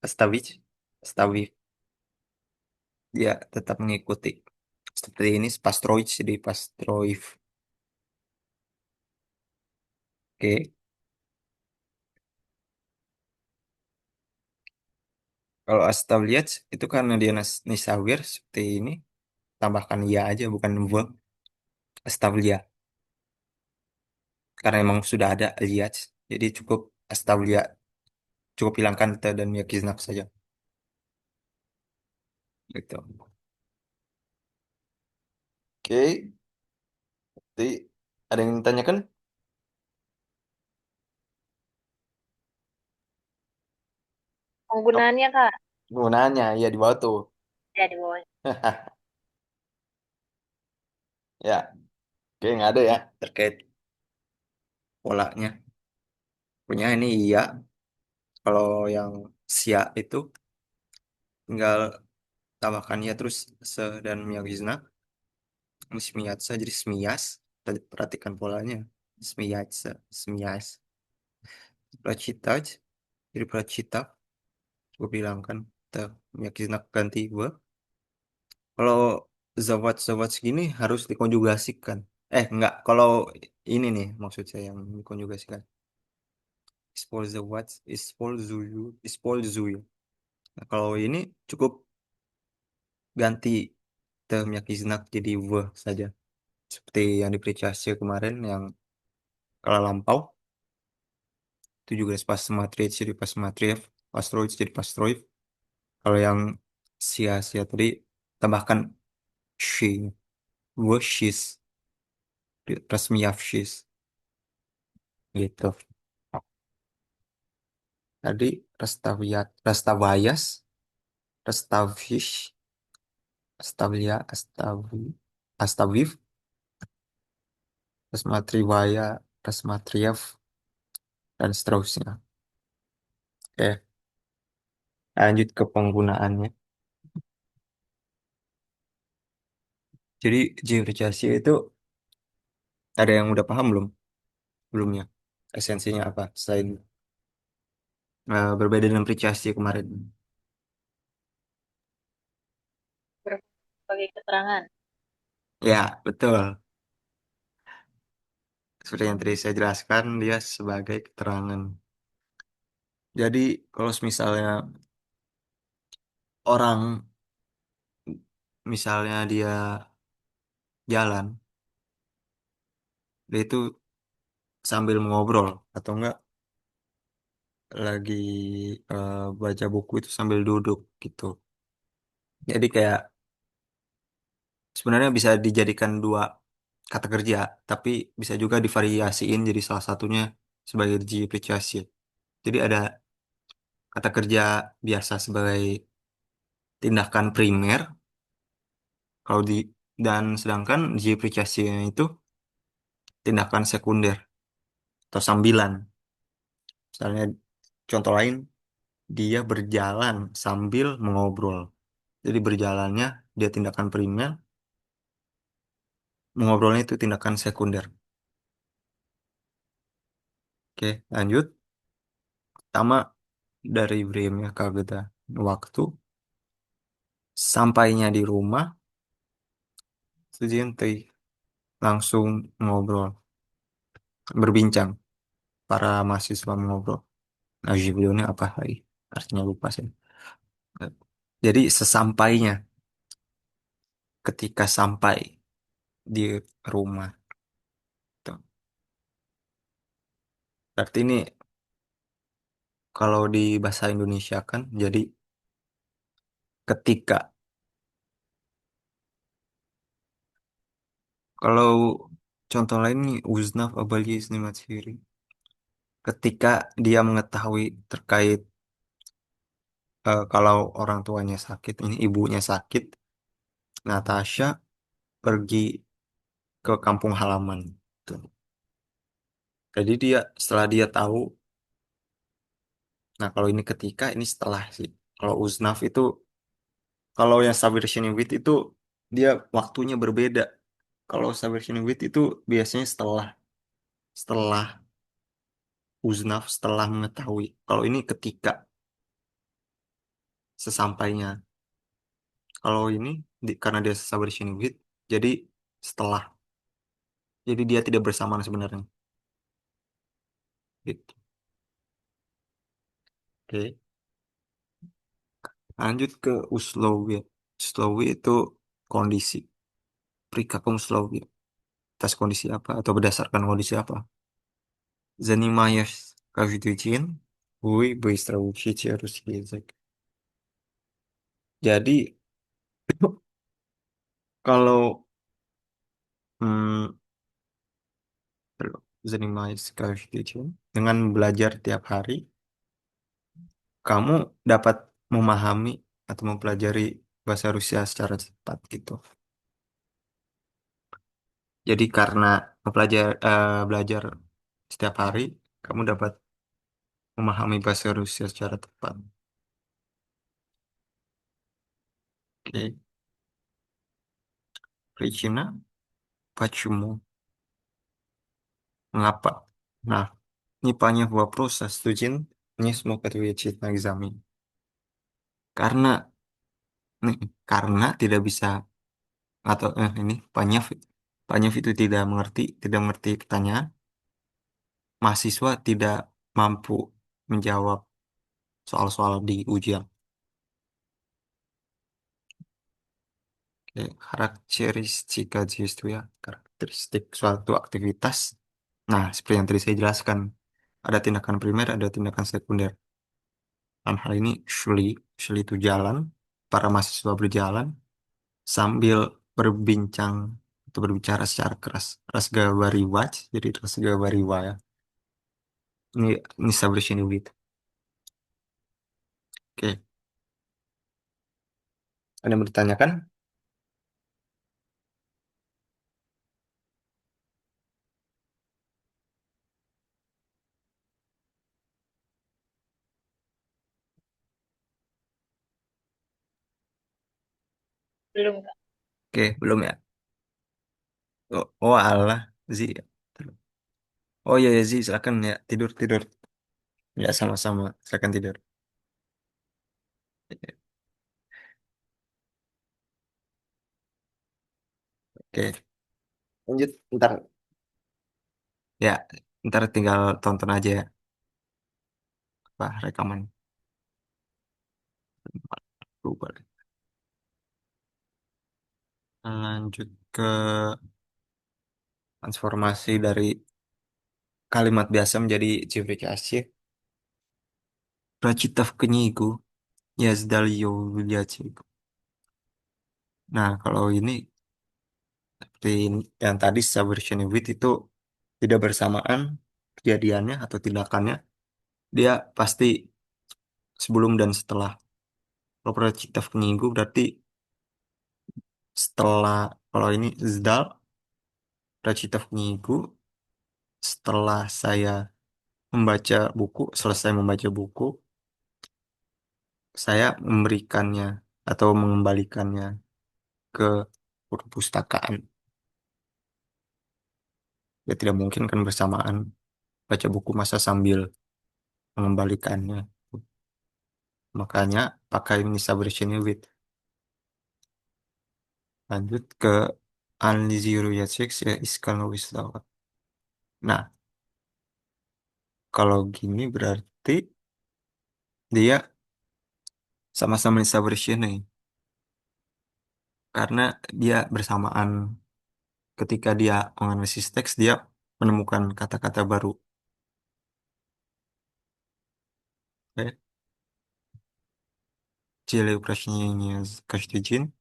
Astavich, Astaviv, dia tetap mengikuti. Seperti ini, Pastroich jadi Pastroiv. Oke. Kalau Astavliach itu karena dia nisawir seperti ini, tambahkan ya aja bukan verb. Astavlia. Karena emang sudah ada lihat, jadi cukup Astavlia. Cukup hilangkan te dan Yakiznak saja. Gitu. Oke. Jadi ada yang ditanyakan? Oh, Penggunaannya Kak. mau nanya, ya di bawah tuh. Ya di bawah. Ya, oke nggak ada ya terkait polanya. Punya ini iya. Kalau yang sia itu tinggal tambahkan ya terus se dan Yakiznak. Smiyatsa jadi smiyas. Tadi perhatikan polanya. Smiyatsa, smiyas. Pracitaj jadi pracita. Gue bilang kan. Te, Yakiznak ganti gue. Kalau zawat zawat segini harus dikonjugasikan. Enggak. Kalau ini nih maksud saya yang dikonjugasikan. Ispol zawat, ispol zuyu, ispol zuyu. Nah, kalau ini cukup ganti term yakiznak jadi v saja. Seperti yang di Precasio kemarin yang kala lampau. Itu juga pas matriz jadi pas matrief. Pastroid jadi pastroid. Kalau yang sia-sia tadi tambahkan she, v she's, resmi she's gitu. Tadi Rastawiat, Rastavayas, Rastavish, Astavlia, Astaviv, Rasmatriwaya, Rasmatriev, dan seterusnya. Oke, lanjut ke penggunaannya. Jadi georeferensi itu ada yang udah paham belum? Belumnya. Esensinya apa? Selain berbeda dengan Pricasti kemarin. Berbagai keterangan. Ya, betul. Seperti yang tadi saya jelaskan, dia sebagai keterangan. Jadi, kalau misalnya orang, misalnya dia jalan, dia itu sambil ngobrol, atau enggak lagi baca buku itu sambil duduk gitu. Jadi kayak sebenarnya bisa dijadikan dua kata kerja, tapi bisa juga divariasiin jadi salah satunya sebagai depreciasi. Jadi ada kata kerja biasa sebagai tindakan primer, kalau di dan sedangkan depreciasi itu tindakan sekunder atau sambilan. Misalnya contoh lain, dia berjalan sambil mengobrol. Jadi berjalannya dia tindakan primer, mengobrolnya itu tindakan sekunder. Oke, lanjut. Pertama dari Bremnya Kageda waktu sampainya di rumah, Sujianti langsung ngobrol, berbincang. Para mahasiswa mengobrol. Nah, Giblionnya apa lagi? Artinya lupa sih. Jadi sesampainya, ketika sampai di rumah, tuh. Berarti ini kalau di bahasa Indonesia kan, jadi ketika. Kalau contoh lain nih, uznaf abali isni matsiri. ketika dia mengetahui terkait kalau orang tuanya sakit, ini ibunya sakit, Natasha pergi ke kampung halaman. Tuh. Jadi dia setelah dia tahu, nah kalau ini ketika ini setelah sih. Kalau Uznaf itu, kalau yang Subversion Wit itu dia waktunya berbeda. Kalau Subversion Wit itu biasanya setelah setelah Uznaf setelah mengetahui. Kalau ini ketika sesampainya. Kalau ini karena dia Subversion Wit, jadi setelah. Jadi dia tidak bersamaan sebenarnya. Gitu. Oke. Lanjut ke Uslowi. Uslowi itu kondisi. Прикаком условии. Atas kondisi apa atau berdasarkan kondisi apa? Занимаясь каждый день, вы быстро учите русский язык. Jadi kalau hmm, занимаясь каждый день, dengan belajar tiap hari, kamu dapat memahami atau mempelajari bahasa Rusia secara cepat gitu. Jadi karena belajar setiap hari, kamu dapat memahami bahasa Rusia secara tepat. Oke, Причина, почему, mengapa. Nah, ini banyak вопрос student не смог ответить на экзамен. Karena nih, karena tidak bisa atau ini Panyev itu tidak mengerti pertanyaan. Mahasiswa tidak mampu menjawab soal-soal di ujian. Oke, karakteristika действия, karakteristik suatu aktivitas. Nah, seperti yang tadi saya jelaskan, ada tindakan primer, ada tindakan sekunder. Dan hal ini Shuli itu jalan, para mahasiswa berjalan sambil berbincang atau berbicara secara keras. Разговаривать, jadi разговаривая. Ini subversion unit. Oke, ada yang bertanyakan? Belum, Kak. Oke, belum ya? Oh alah, Zi. Oh iya, ya, Zi, silakan ya, tidur, tidur. Ya, sama-sama, silakan tidur. Oke, lanjut, ntar. Ya, ntar tinggal tonton aja ya, apa, rekaman. Lupa. Lanjut ke transformasi dari kalimat biasa menjadi ciri asih. Прочитав книгу, я сдал ее в библиотеку. Nah, kalau ini seperti yang tadi subversion with itu tidak bersamaan kejadiannya atau tindakannya, dia pasti sebelum dan setelah. Kalau прочитав книгу berarti setelah, kalau ini sdal, прочитав книгу, setelah saya membaca buku, selesai membaca buku, saya memberikannya atau mengembalikannya ke perpustakaan. Ya tidak mungkin kan bersamaan baca buku masa sambil mengembalikannya. Makanya pakai Nisa version with. Lanjut ke Anliziruyacek ya Iskanowislawa. Nah, kalau gini berarti dia sama-sama Nisa version nih. Karena dia bersamaan ketika dia menganalisis teks, dia menemukan kata-kata baru. Oke. Делаю упражнения каждый день.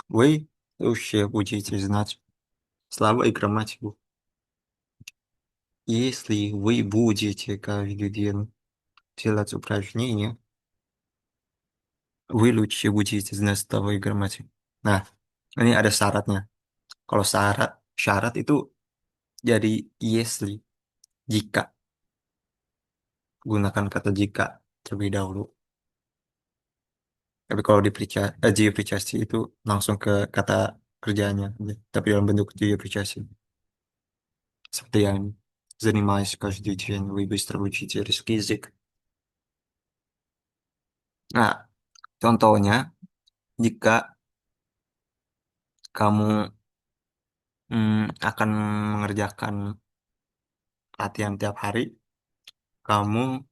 Вы вообще будете знать слова и грамматику. Если вы будете каждый день делать упражнения, вы лучше будете знать слово грамматик. Nah, ini ada syaratnya. Kalau syarat itu jadi Yesli jika gunakan kata jika terlebih dahulu. Tapi kalau di Jio itu langsung ke kata kerjanya, tapi dalam bentuk Jio. Seperti yang занимаюсь каждый день, вы быстро учите русский язык. Nah, contohnya, jika kamu akan mengerjakan latihan tiap hari, kamu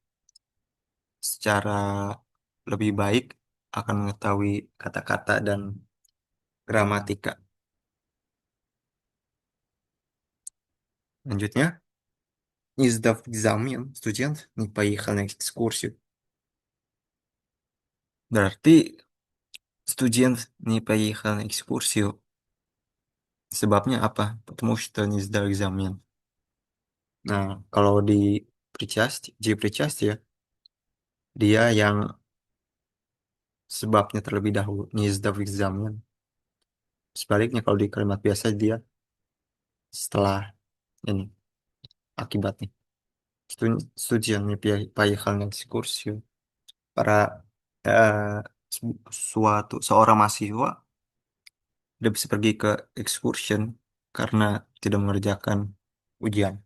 secara lebih baik akan mengetahui kata-kata dan gramatika. Lanjutnya, не сдав экзамен, студент не поехал на экскурсию. Berarti студент не поехал на экскурсию. Sebabnya apa? Потому что не сдал экзамен. Nah, kalau di pricasti ya, dia yang sebabnya terlebih dahulu, не сдав экзамен. Sebaliknya kalau di kalimat biasa dia setelah ini akibatnya. Студент не поехал на экскурсию. Para seorang mahasiswa tidak bisa pergi ke excursion karena tidak mengerjakan ujian.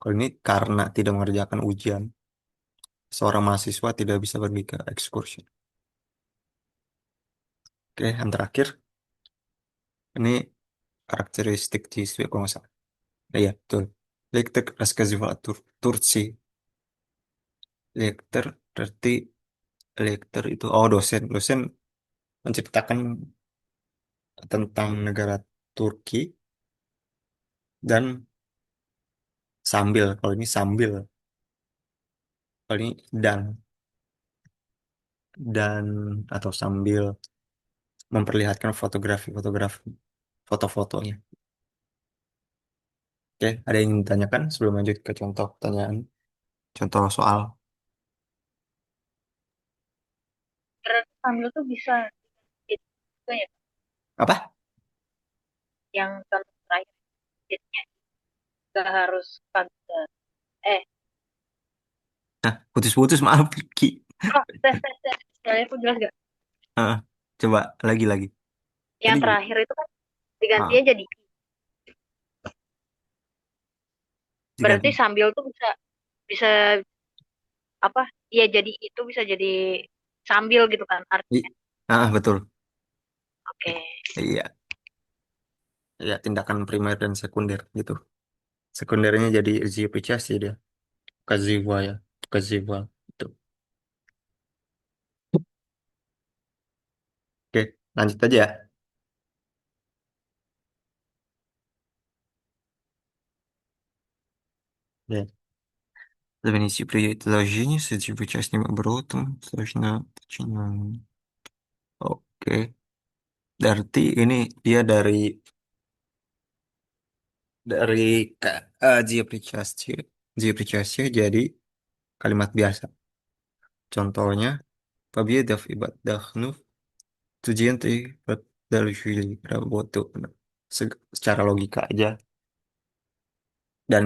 Kalau ini karena tidak mengerjakan ujian, seorang mahasiswa tidak bisa pergi ke excursion. Oke, yang terakhir, ini karakteristik di Swiss kalau nggak salah. Iya, betul. Lecter рассказывал о Tursi. Lecter berarti lecter itu, oh dosen. Dosen menceritakan tentang negara Turki dan kalau ini sambil, kalau ini dan atau sambil memperlihatkan fotografi foto-fotonya. Oke, ada yang ingin ditanyakan sebelum lanjut ke contoh pertanyaan, contoh soal. Berarti sambil tuh bisa itu juga ya, Apa? yang contoh terakhir jadinya nggak harus pada eh Nah, putus-putus maaf, Ki. oh tes soalnya aku jelas gak Ah, coba lagi. yang Tadi terakhir itu kan ah, digantinya jadi berarti diganti. sambil tuh bisa bisa apa ya jadi itu bisa jadi sambil gitu kan artinya Betul. oke. Iya, iya tindakan primer dan sekunder gitu. Sekundernya jadi sih dia. Kaziwa ya, Kaziwa itu. Oke, lanjut aja ya. Ya. Definisi предложения с двучастным оборотом сложно подчиненным. Oke, berarti ini dia dari dia причастие jadi kalimat biasa. Contohnya, Победа отдохнув, студенты продолжили работу. Secara logika aja dan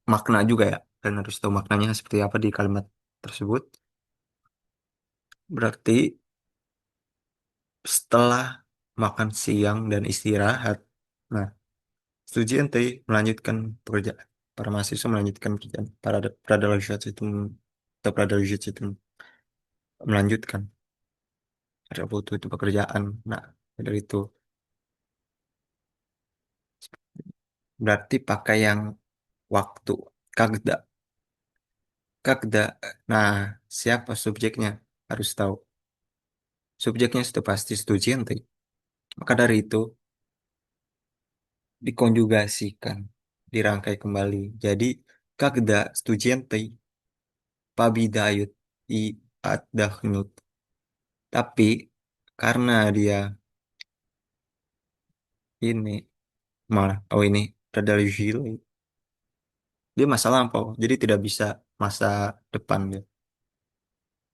makna juga ya. Dan harus tahu maknanya seperti apa di kalimat tersebut. Berarti setelah makan siang dan istirahat, nah, Studente melanjutkan pekerjaan. Para mahasiswa melanjutkan pekerjaan. Itu melanjutkan. Ada butuh itu pekerjaan. Nah, dari itu berarti pakai yang waktu. Kagda. Kagda. Nah, siapa subjeknya? Harus tahu. Subjeknya sudah pasti studente. Maka dari itu dikonjugasikan, dirangkai kembali. Jadi, kagda studente pabidayut i ad-dakhnut. Tapi karena dia ini malah ini predalgili. Dia masa lampau, jadi tidak bisa masa depan dia.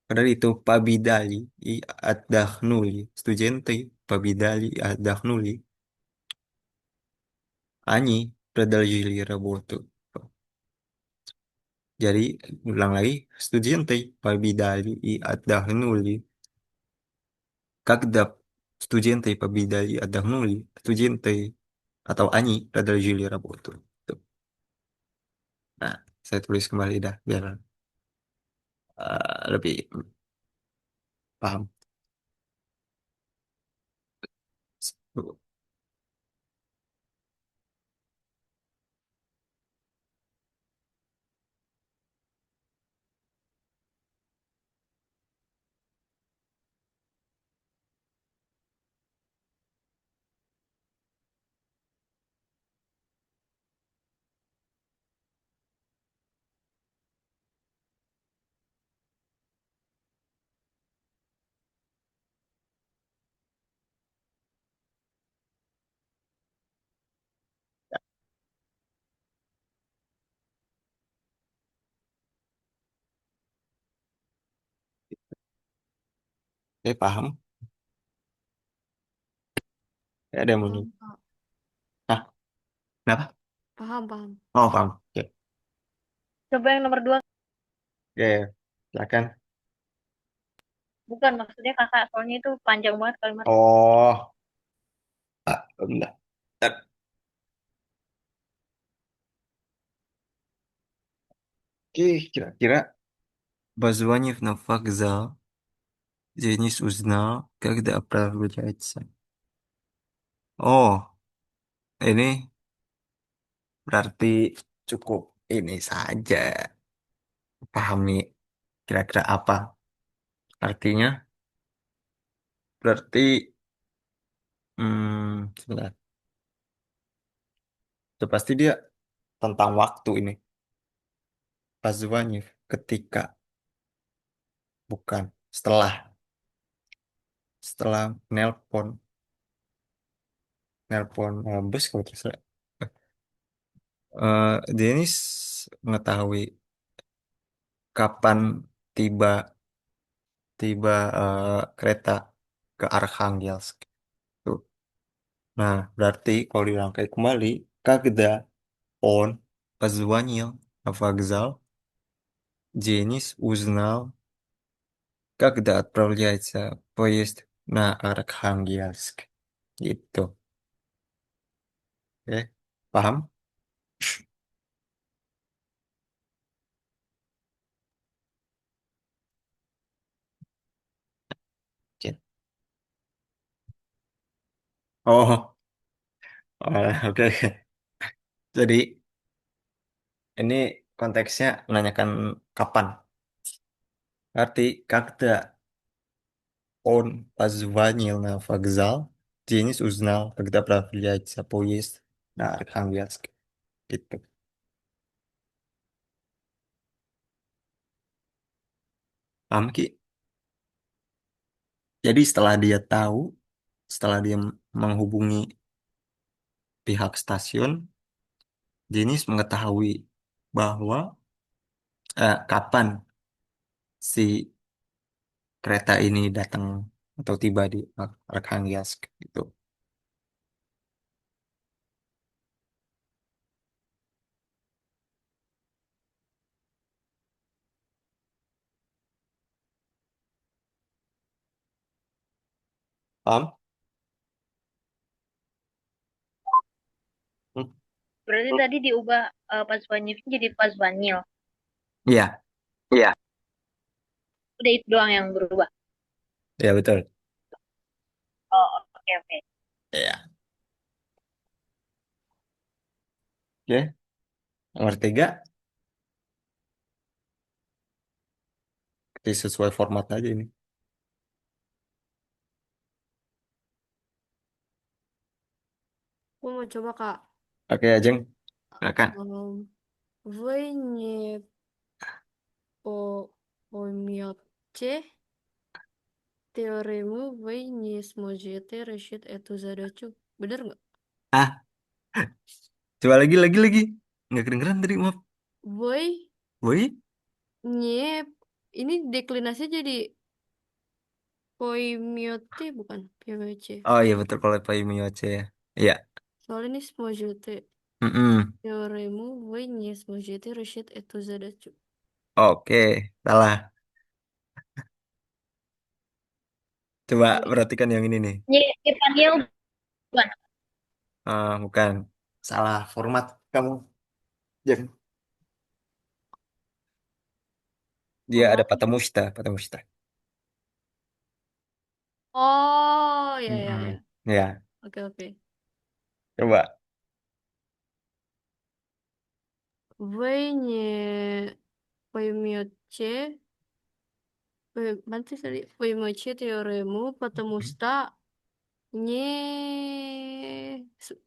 Padahal itu pabidali i ad-dakhnuli, studente pabidali ad-dakhnuli, ani predalgili raboto. Jadi ulang lagi, studente pabidali i ad-dakhnuli, когда студенты победили отдохнули, студенты atau Ani predalgili raboto. Tuh. Nah, saya tulis kembali dah biar lebih paham. Paham? Ya, ada yang mau Paham, Kak. Hah? Kenapa? Paham, paham. Oh, paham. Oke. Coba yang nomor dua. Oke, silakan. Bukan, maksudnya kakak. Soalnya itu panjang banget kalimat. Oh, bentar. Bentar. Oke, kira-kira Baзвонив на вокзал, Денис узнал, когда отправляется. Oh, ini berarti cukup ini saja. Pahami kira-kira apa artinya? Berarti, sebentar. Itu pasti dia tentang waktu ini. Baзвонив ketika, bukan setelah. Setelah nelpon, nelpon bus kalau tidak salah. Dennis mengetahui kapan tiba tiba kereta ke Arkhangelsk. Tuh. Nah, berarti kalau dirangkai kembali, когда он позвонил на вокзал, Денис узнал, когда отправляется поезд на Архангельск. Gitu. Oke, paham? Oke. Oh, oke. Jadi ini konteksnya menanyakan kapan. Berarti когда он позвонил на вокзал, Денис узнал, когда отправляется поезд на Архангельск. Gitu. Paham, Ki? Jadi setelah dia tahu, setelah dia menghubungi pihak stasiun, Dennis mengetahui bahwa kapan si kereta ini datang atau tiba di Arkhangelsk gitu. Paham? Hmm. Berarti tadi diubah pas Vanil jadi pas Vanil. Iya, Iya. Udah itu doang yang berubah. iya betul. Oh, oke oke. Iya. Oke, nomor tiga, ketik sesuai format aja ini. Aku mau coba, Kak. Oke, Ajeng, silakan. Вы не поймете теорему, вы не сможете решить эту задачу. Bener nggak? Ah, Coba lagi. Nggak kedengeran tadi, maaf. Boy Woi? nye ini deklinasinya jadi poimyote bukan poimyoce. Oh iya betul kalau Pak Mioce ya. Iya. Soalnya ini smojote. Mm-mm. Teoremu boy nye smojote reshet etu zadachu. Oke, salah. Coba Ini perhatikan yang ini nih. Nathaniel bukan. Bukan. Salah format kamu. Jem. Dia ada Formatnya. Patamushta. oh ya ya ya. Mm-mm. Ya, Oke oke. coba. Boy nye poimyoce. Mana sih tadi? Poimyoce teoremu patamusta nye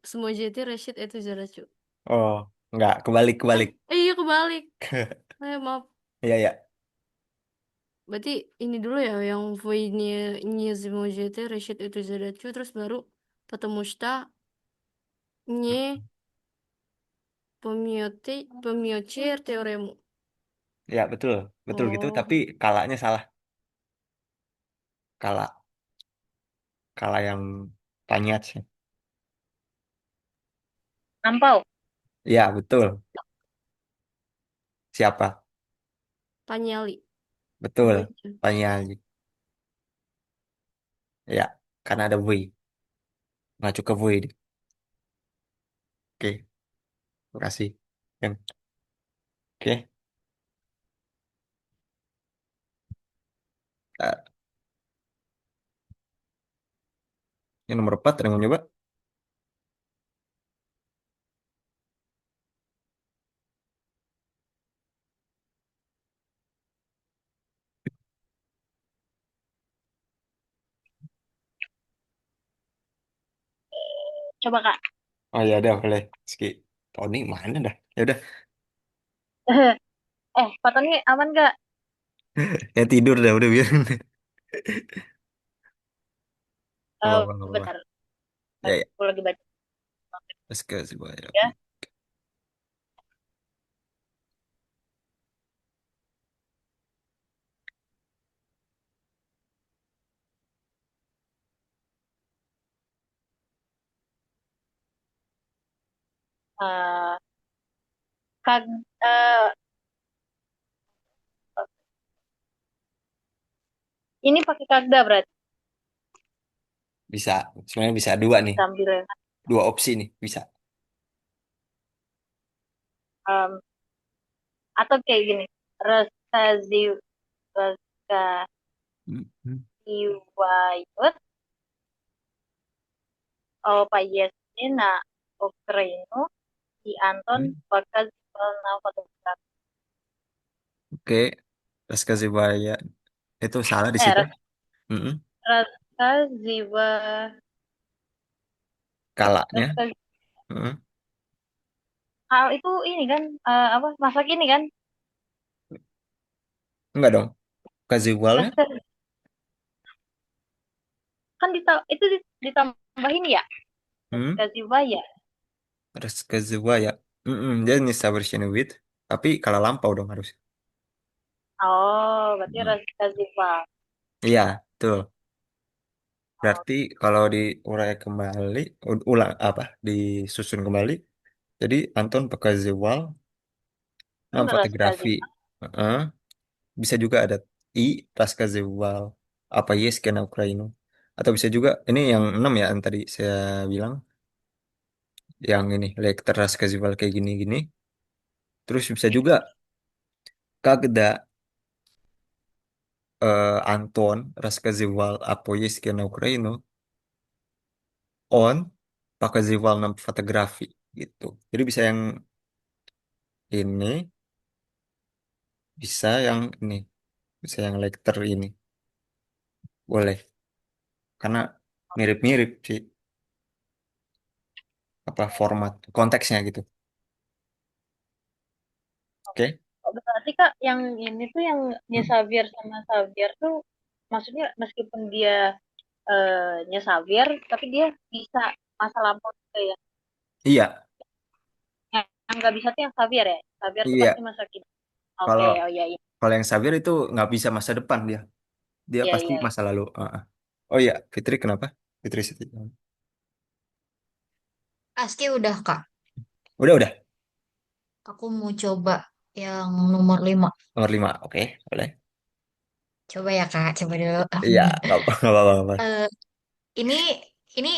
smojote reshet etu zadachu. Oh, enggak, kebalik. Iya kebalik. Maaf. Iya, ya. Berarti ini dulu ya yang voidnya Nyezmojete Reshit itu Zadachu terus baru Patamushta Nye Pomyoche Teoremu. Ya, betul. Betul gitu, Oh, tapi kalanya salah. Kala. Kala yang tanyat sih. Lampau. Ya, betul. Siapa? Tanyali. Betul. Boyce. Tanya. Ya, karena ada V. Ngacu ke V. Oke, makasih. Kan. Oke, eh, yang nomor 4 ada yang mau nyoba? Coba Kak. Oh ya udah boleh. Ski. Tony mana dah? Ya udah. Pak Tony aman gak? Ya tidur dah udah biar. Gak Eh apa-apa, gak apa-apa. bentar. Ya, ya. Aku lagi baca Let's go sebuah ya. ya. Eh, kag, eh, ini pakai kagda berarti Bisa. Sebenarnya bisa dua nih. sambil Dua opsi nih bisa. atau kayak gini. Restazi Hmm. Restaziwayut Opayesina Ukraino di Anton Hmm. Pakazipalna Fotografi. Oke. Let's kasih bayar. Itu salah di Eh, situ. Mm-mm. Restaziwa Kalanya. Restazi Mm-mm. hal itu ini kan apa masak ini kan Enggak dong. Casualnya. Restazi kan itu ditambahin ya Hmm. Restaziwaya. Terus ya. Mm-mm. Dia Nisa version with. Tapi kalau lampau dong harus. Oh, berarti Mm. Restaziwa. Iya, betul. Berarti kalau diurai kembali, ulang apa? Disusun kembali. Jadi Anton Pakaziwal, Kan fotografi. Restaziwa. Heeh. Bisa juga ada I Raskazewal apa yes kena Ukraina. Atau bisa juga ini yang 6 ya yang tadi saya bilang yang ini Lekter Raskazewal kayak gini-gini. Terus bisa juga Kagda Anton Raskazewal apa yes kena Ukraina on Pakaziwal nam fotografi gitu. Jadi bisa yang ini, bisa yang ini, bisa yang Lekter ini. Boleh karena mirip-mirip sih apa format konteksnya gitu. Oke. Oh, berarti Kak yang ini tuh yang Xavier sama Xavier tuh maksudnya meskipun dia Xavier tapi dia bisa masa lampau juga ya. Iya, Yang nggak bisa tuh yang Xavier ya. Xavier tuh pasti Iya, masa kini. Oke, kalau oh iya iya. kalau yang Xavier itu nggak bisa masa depan dia. Dia Iya pasti iya. Iya. masa lalu. Oh iya, Fitri kenapa? Fitri Siti. Pasti udah, Kak. Udah. Aku mau coba yang nomor 5. Nomor 5, oke, boleh. Coba ya, Kak. Coba dulu. Iya, nggak apa, nggak apa, nggak apa. Eh, ini ini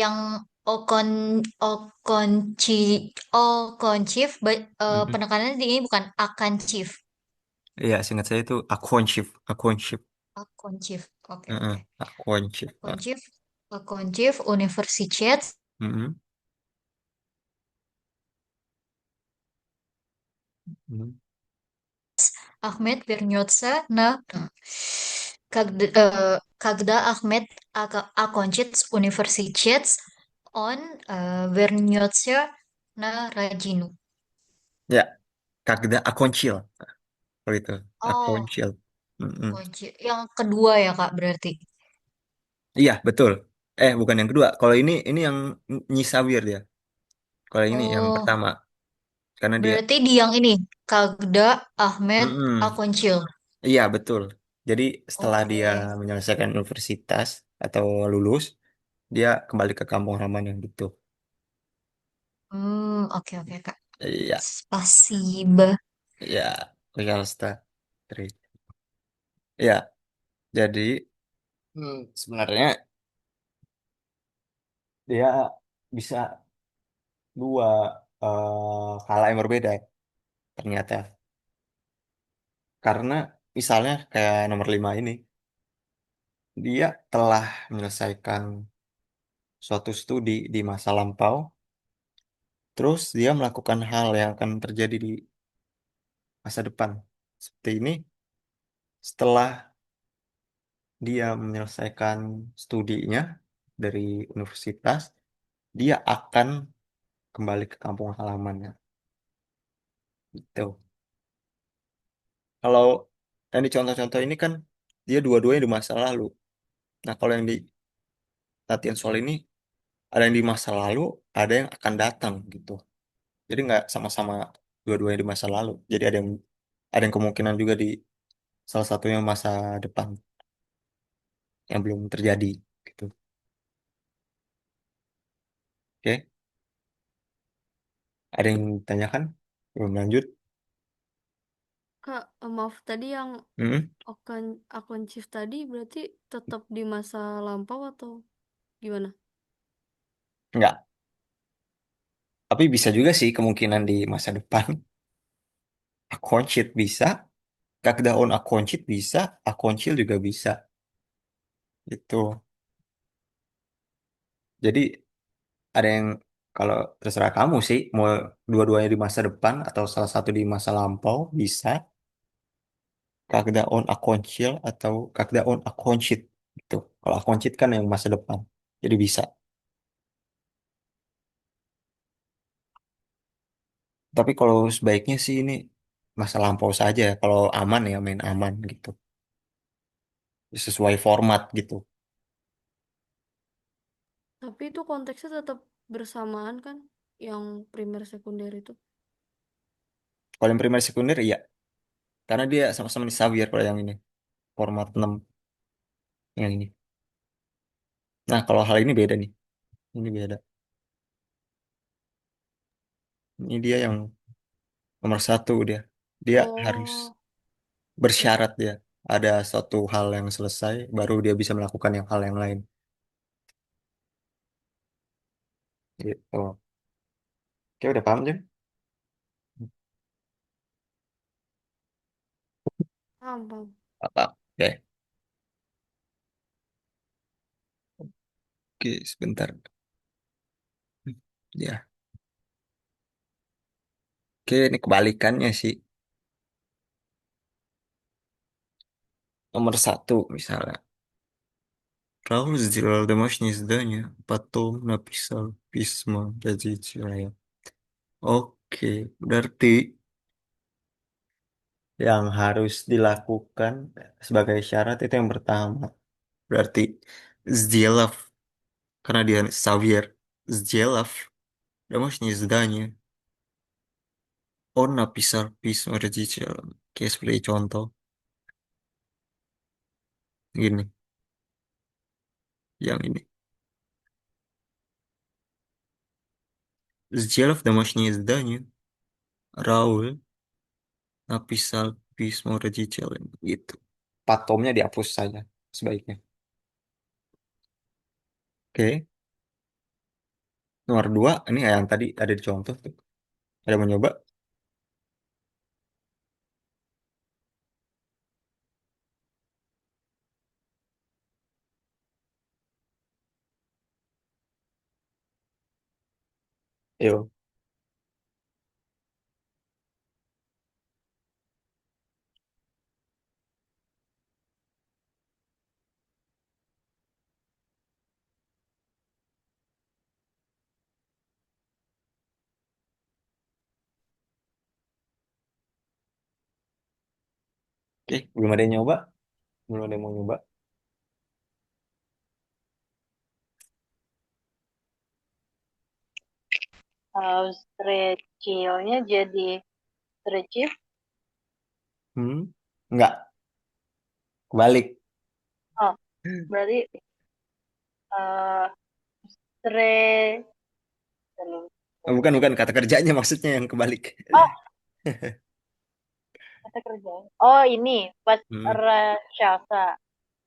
yang Ocon Oconchi Oconchief Mm-mm. penekanannya di ini bukan akan chief. Iya, seingat saya itu Aquanship, Aquanship. Oconchief. Oke, Heeh, oke. Aquanship. Oconchief Oconchief Universiteit Mm-mm. Mm. Ahmed Vernyootse na Kagda Ahmed Akonchits Universiteit on Vernyootse na Rajinu. Ya, Kagda Aquancil, kalau itu, Oh, Aquancil. Mm-mm. kunci. Yang kedua ya, Kak, berarti. Iya, betul. Bukan yang kedua. Kalau ini yang Nyisawir dia. Kalau ini yang Oh, pertama, karena dia. berarti di yang ini, Kagda Ahmed Mm-mm. Akoncil. Iya, betul. Jadi setelah dia Oke. menyelesaikan universitas atau lulus, dia kembali ke kampung halaman yang gitu. Oke, oke, Kak. Iya, Spasiba. iya, Real Three. Iya, jadi sebenarnya dia bisa dua hal yang berbeda ternyata. Karena misalnya kayak nomor 5 ini, dia telah menyelesaikan suatu studi di masa lampau, terus dia melakukan hal yang akan terjadi di masa depan. Seperti ini, setelah dia menyelesaikan studinya dari universitas, dia akan kembali ke kampung halamannya. Gitu. Kalau yang di contoh-contoh ini kan dia dua-duanya di masa lalu. Nah, kalau yang di latihan soal ini ada yang di masa lalu, ada yang akan datang gitu. Jadi nggak sama-sama dua-duanya di masa lalu. Jadi ada yang kemungkinan juga di salah satunya masa depan yang belum terjadi gitu. Oke, ada yang ditanyakan? Belum lanjut? Kak, maaf tadi yang Mm-mm. akun shift tadi berarti tetap di masa lampau atau gimana? Nggak. Tapi bisa juga sih kemungkinan di masa depan. Akun sheet bisa, kak daun akun sheet bisa, akun chill juga bisa. Itu. Jadi ada yang kalau terserah kamu sih mau dua-duanya di masa depan atau salah satu di masa lampau bisa on akun chill atau on akun sheet gitu. Kalau akun sheet kan yang masa depan. Jadi bisa. Tapi kalau sebaiknya sih ini masa lampau saja kalau aman ya main aman gitu. Sesuai format gitu. Tapi itu konteksnya tetap bersamaan kan? Yang primer sekunder itu. Kalau yang primer sekunder iya karena dia sama-sama di Xavier kalau yang ini format 6 yang ini. Nah, kalau hal ini beda nih. Ini beda. Ini dia yang nomor satu dia. Dia harus Oh, oke. bersyarat dia. Ada suatu hal yang selesai, baru dia bisa melakukan yang hal yang lain. Gitu. Oke, udah paham, Jam? Paham, paham. Apa? Oke. Oke, sebentar. Ya. Oke, ini kebalikannya sih. Nomor satu, misalnya. Рауль сделал домашнее задание, потом написал письмо родителям. Oke, berarti yang harus dilakukan sebagai syarat itu yang pertama. Berarti сделав, karena dia Xavier, сделав домашнее задание. On написал письмо родителям. Kayak seperti contoh gini, yang ini. Сделав домашнее задание, Рауль написал письмо родителям. Gitu. Patomnya dihapus saja sebaiknya. Oke. Nomor dua, ini yang tadi ada di contoh tuh. Ada mau nyoba? Ayo. Oke, belum ada yang nyoba? Belum ada yang mau nyoba? Stretchilnya jadi stretchif. Hmm? Enggak, kebalik. Oh, berarti uh, stre Bukan kata kerjanya maksudnya yang kebalik. Oh, kata kerja. Oh, ini pas Hmm. rasyasa.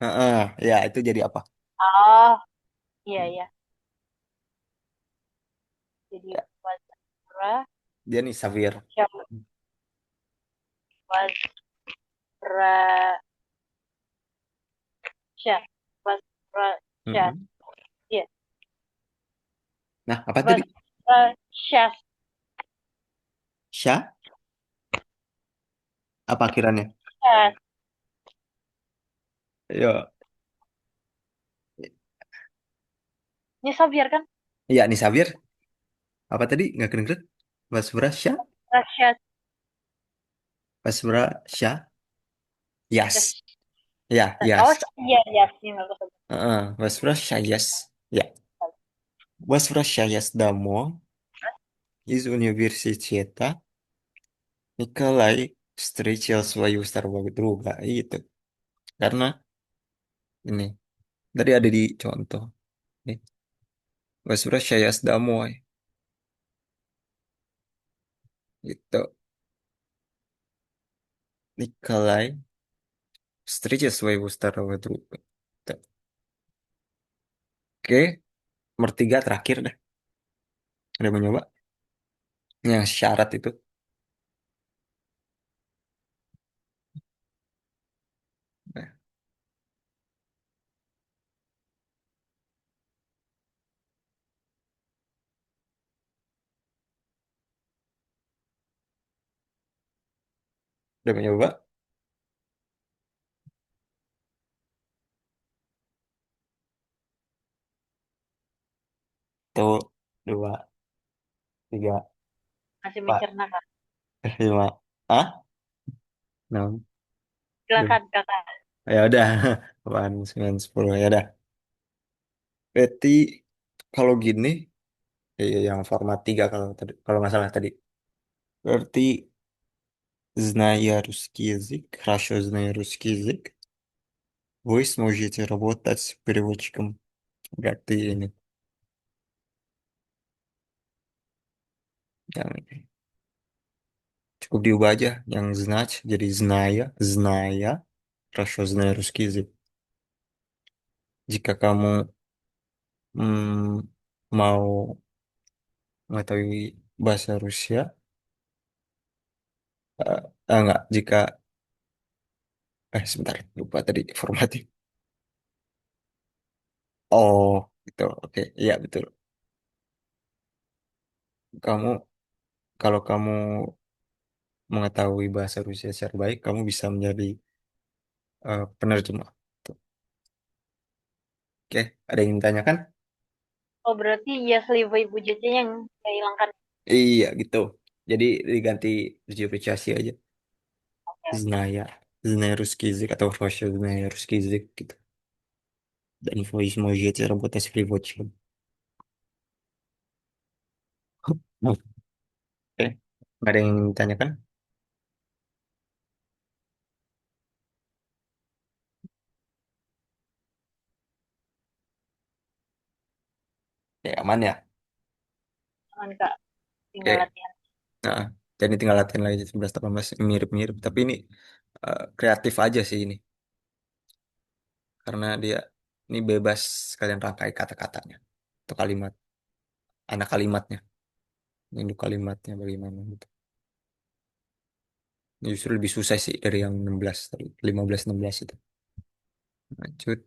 Heeh, ya itu jadi apa? Oh, iya ya. Jadi Ya, pas dia nih Xavier. rasyasa, pas rasyasa, pas rasyasa. Hmm. Iya, Nah, apa pas tadi? rasyasa. Syah? Apa akhirannya? Ya, Ini Xavier kan? iya nih Xavier. Apa tadi? Nggak kedengeran? Basbra Syah? Rasyasa. Basbra Syah? Yas. Ya, Oh, Yas. iya, iya, sih, aku sebut. Basbra Syah Yas. Ya. Возвращаясь из университета, Николай встретил свою старого друга. Itu. Karena ini. Tadi ada di contoh. Nih. Возвращаясь домой. Itu. Николай встретил своего старого друга. Tuh. Oke. Nomor tiga terakhir dah. Ada yang mau nyoba? Yang syarat itu. Nah, udah mau nyoba? Tuh. Dua. Tiga. Masih Empat. mencerna, Kak. Lima. Ah? Enam. Silakan, Kakak. Ya udah, 8, 9, 10 ya udah. Berarti kalau gini, yang format 3 kalau tadi, kalau nggak salah tadi. Berarti зная русский язык, хорошо зная русский язык, вы сможете работать переводчиком. Berarti ini yang ini. Cukup diubah aja yang знать jadi зная, хорошо зная русский язык. Jika kamu mm, mau mengetahui bahasa Rusia, enggak, jika sebentar, lupa tadi formatnya. Oh, gitu. Oke, iya betul. Kamu, kalau kamu mengetahui bahasa Rusia secara baik, kamu bisa menjadi penerjemah. Tuh. Oke, ada yang ditanyakan? Oh, berarti ya Slivoy budgetnya yang saya hilangkan. Iya, gitu. Jadi diganti Rusia aja. Oke, oke. Зная русский язык, atau хорошо зная русский язык, gitu. Dan вы сможете работать переводчиком. Oke, Nggak ada yang ingin ditanyakan? Ya aman ya. Aman Kak, tinggal Oke. latihan. Nah, jadi tinggal latihan lagi 17 18 mirip-mirip. Tapi ini kreatif aja sih ini. Karena dia ini bebas kalian rangkai kata-katanya. Atau kalimat, anak kalimatnya. Induk kalimatnya bagaimana gitu. Ini justru lebih susah sih dari yang 16 tadi. 15 16 itu. Lanjut.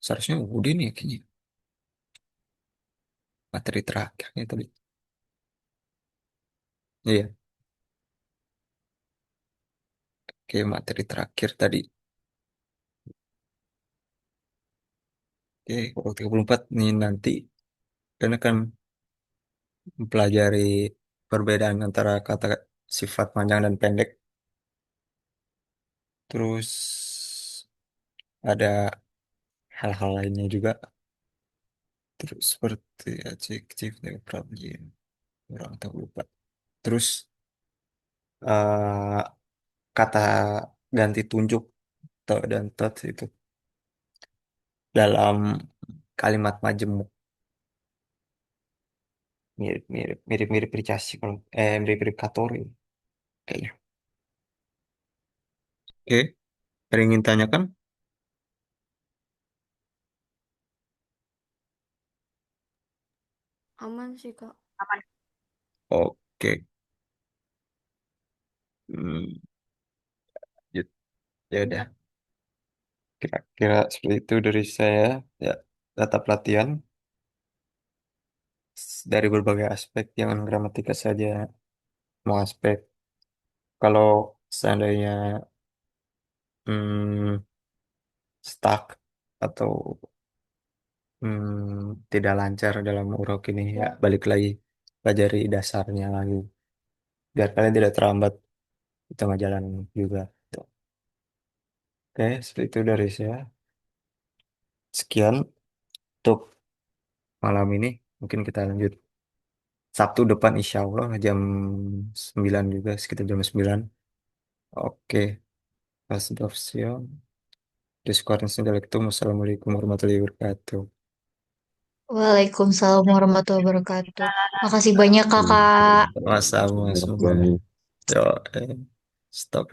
Seharusnya udah nih kayaknya. Materi terakhirnya tadi. Iya. Oke, materi terakhir tadi. Oke, kalau 34 nih nanti. Karena kan mempelajari perbedaan antara kata sifat panjang dan pendek. Terus ada hal-hal lainnya juga. Terus seperti adjektif dan pronoun. Orang tahu lupa. Terus eh, kata ganti tunjuk to dan tot itu dalam kalimat majemuk mirip-mirip Ricasi kalau mirip-mirip Katori kayaknya. Oke, ada yang ingin tanyakan? Aman sih, Kak. Aman. Oke. Hmm, ya ya udah. Kira-kira seperti itu dari saya. Ya, tetap latihan dari berbagai aspek, jangan gramatika saja, semua aspek. Kalau seandainya hmm, stuck atau tidak lancar dalam urok ini, ya balik lagi pelajari dasarnya lagi, biar kalian tidak terlambat di tengah jalan juga. Tuh. Oke, seperti itu dari saya. Sekian untuk malam ini. Mungkin kita lanjut Sabtu depan insya Allah jam 9 juga, sekitar jam 9. Oke, Kasih siang. Discord Intelektum. Wassalamualaikum warahmatullahi wabarakatuh. Waalaikumsalam warahmatullahi wabarakatuh. Makasih banyak Kakak. Sama-sama, semoga. Yo, stop.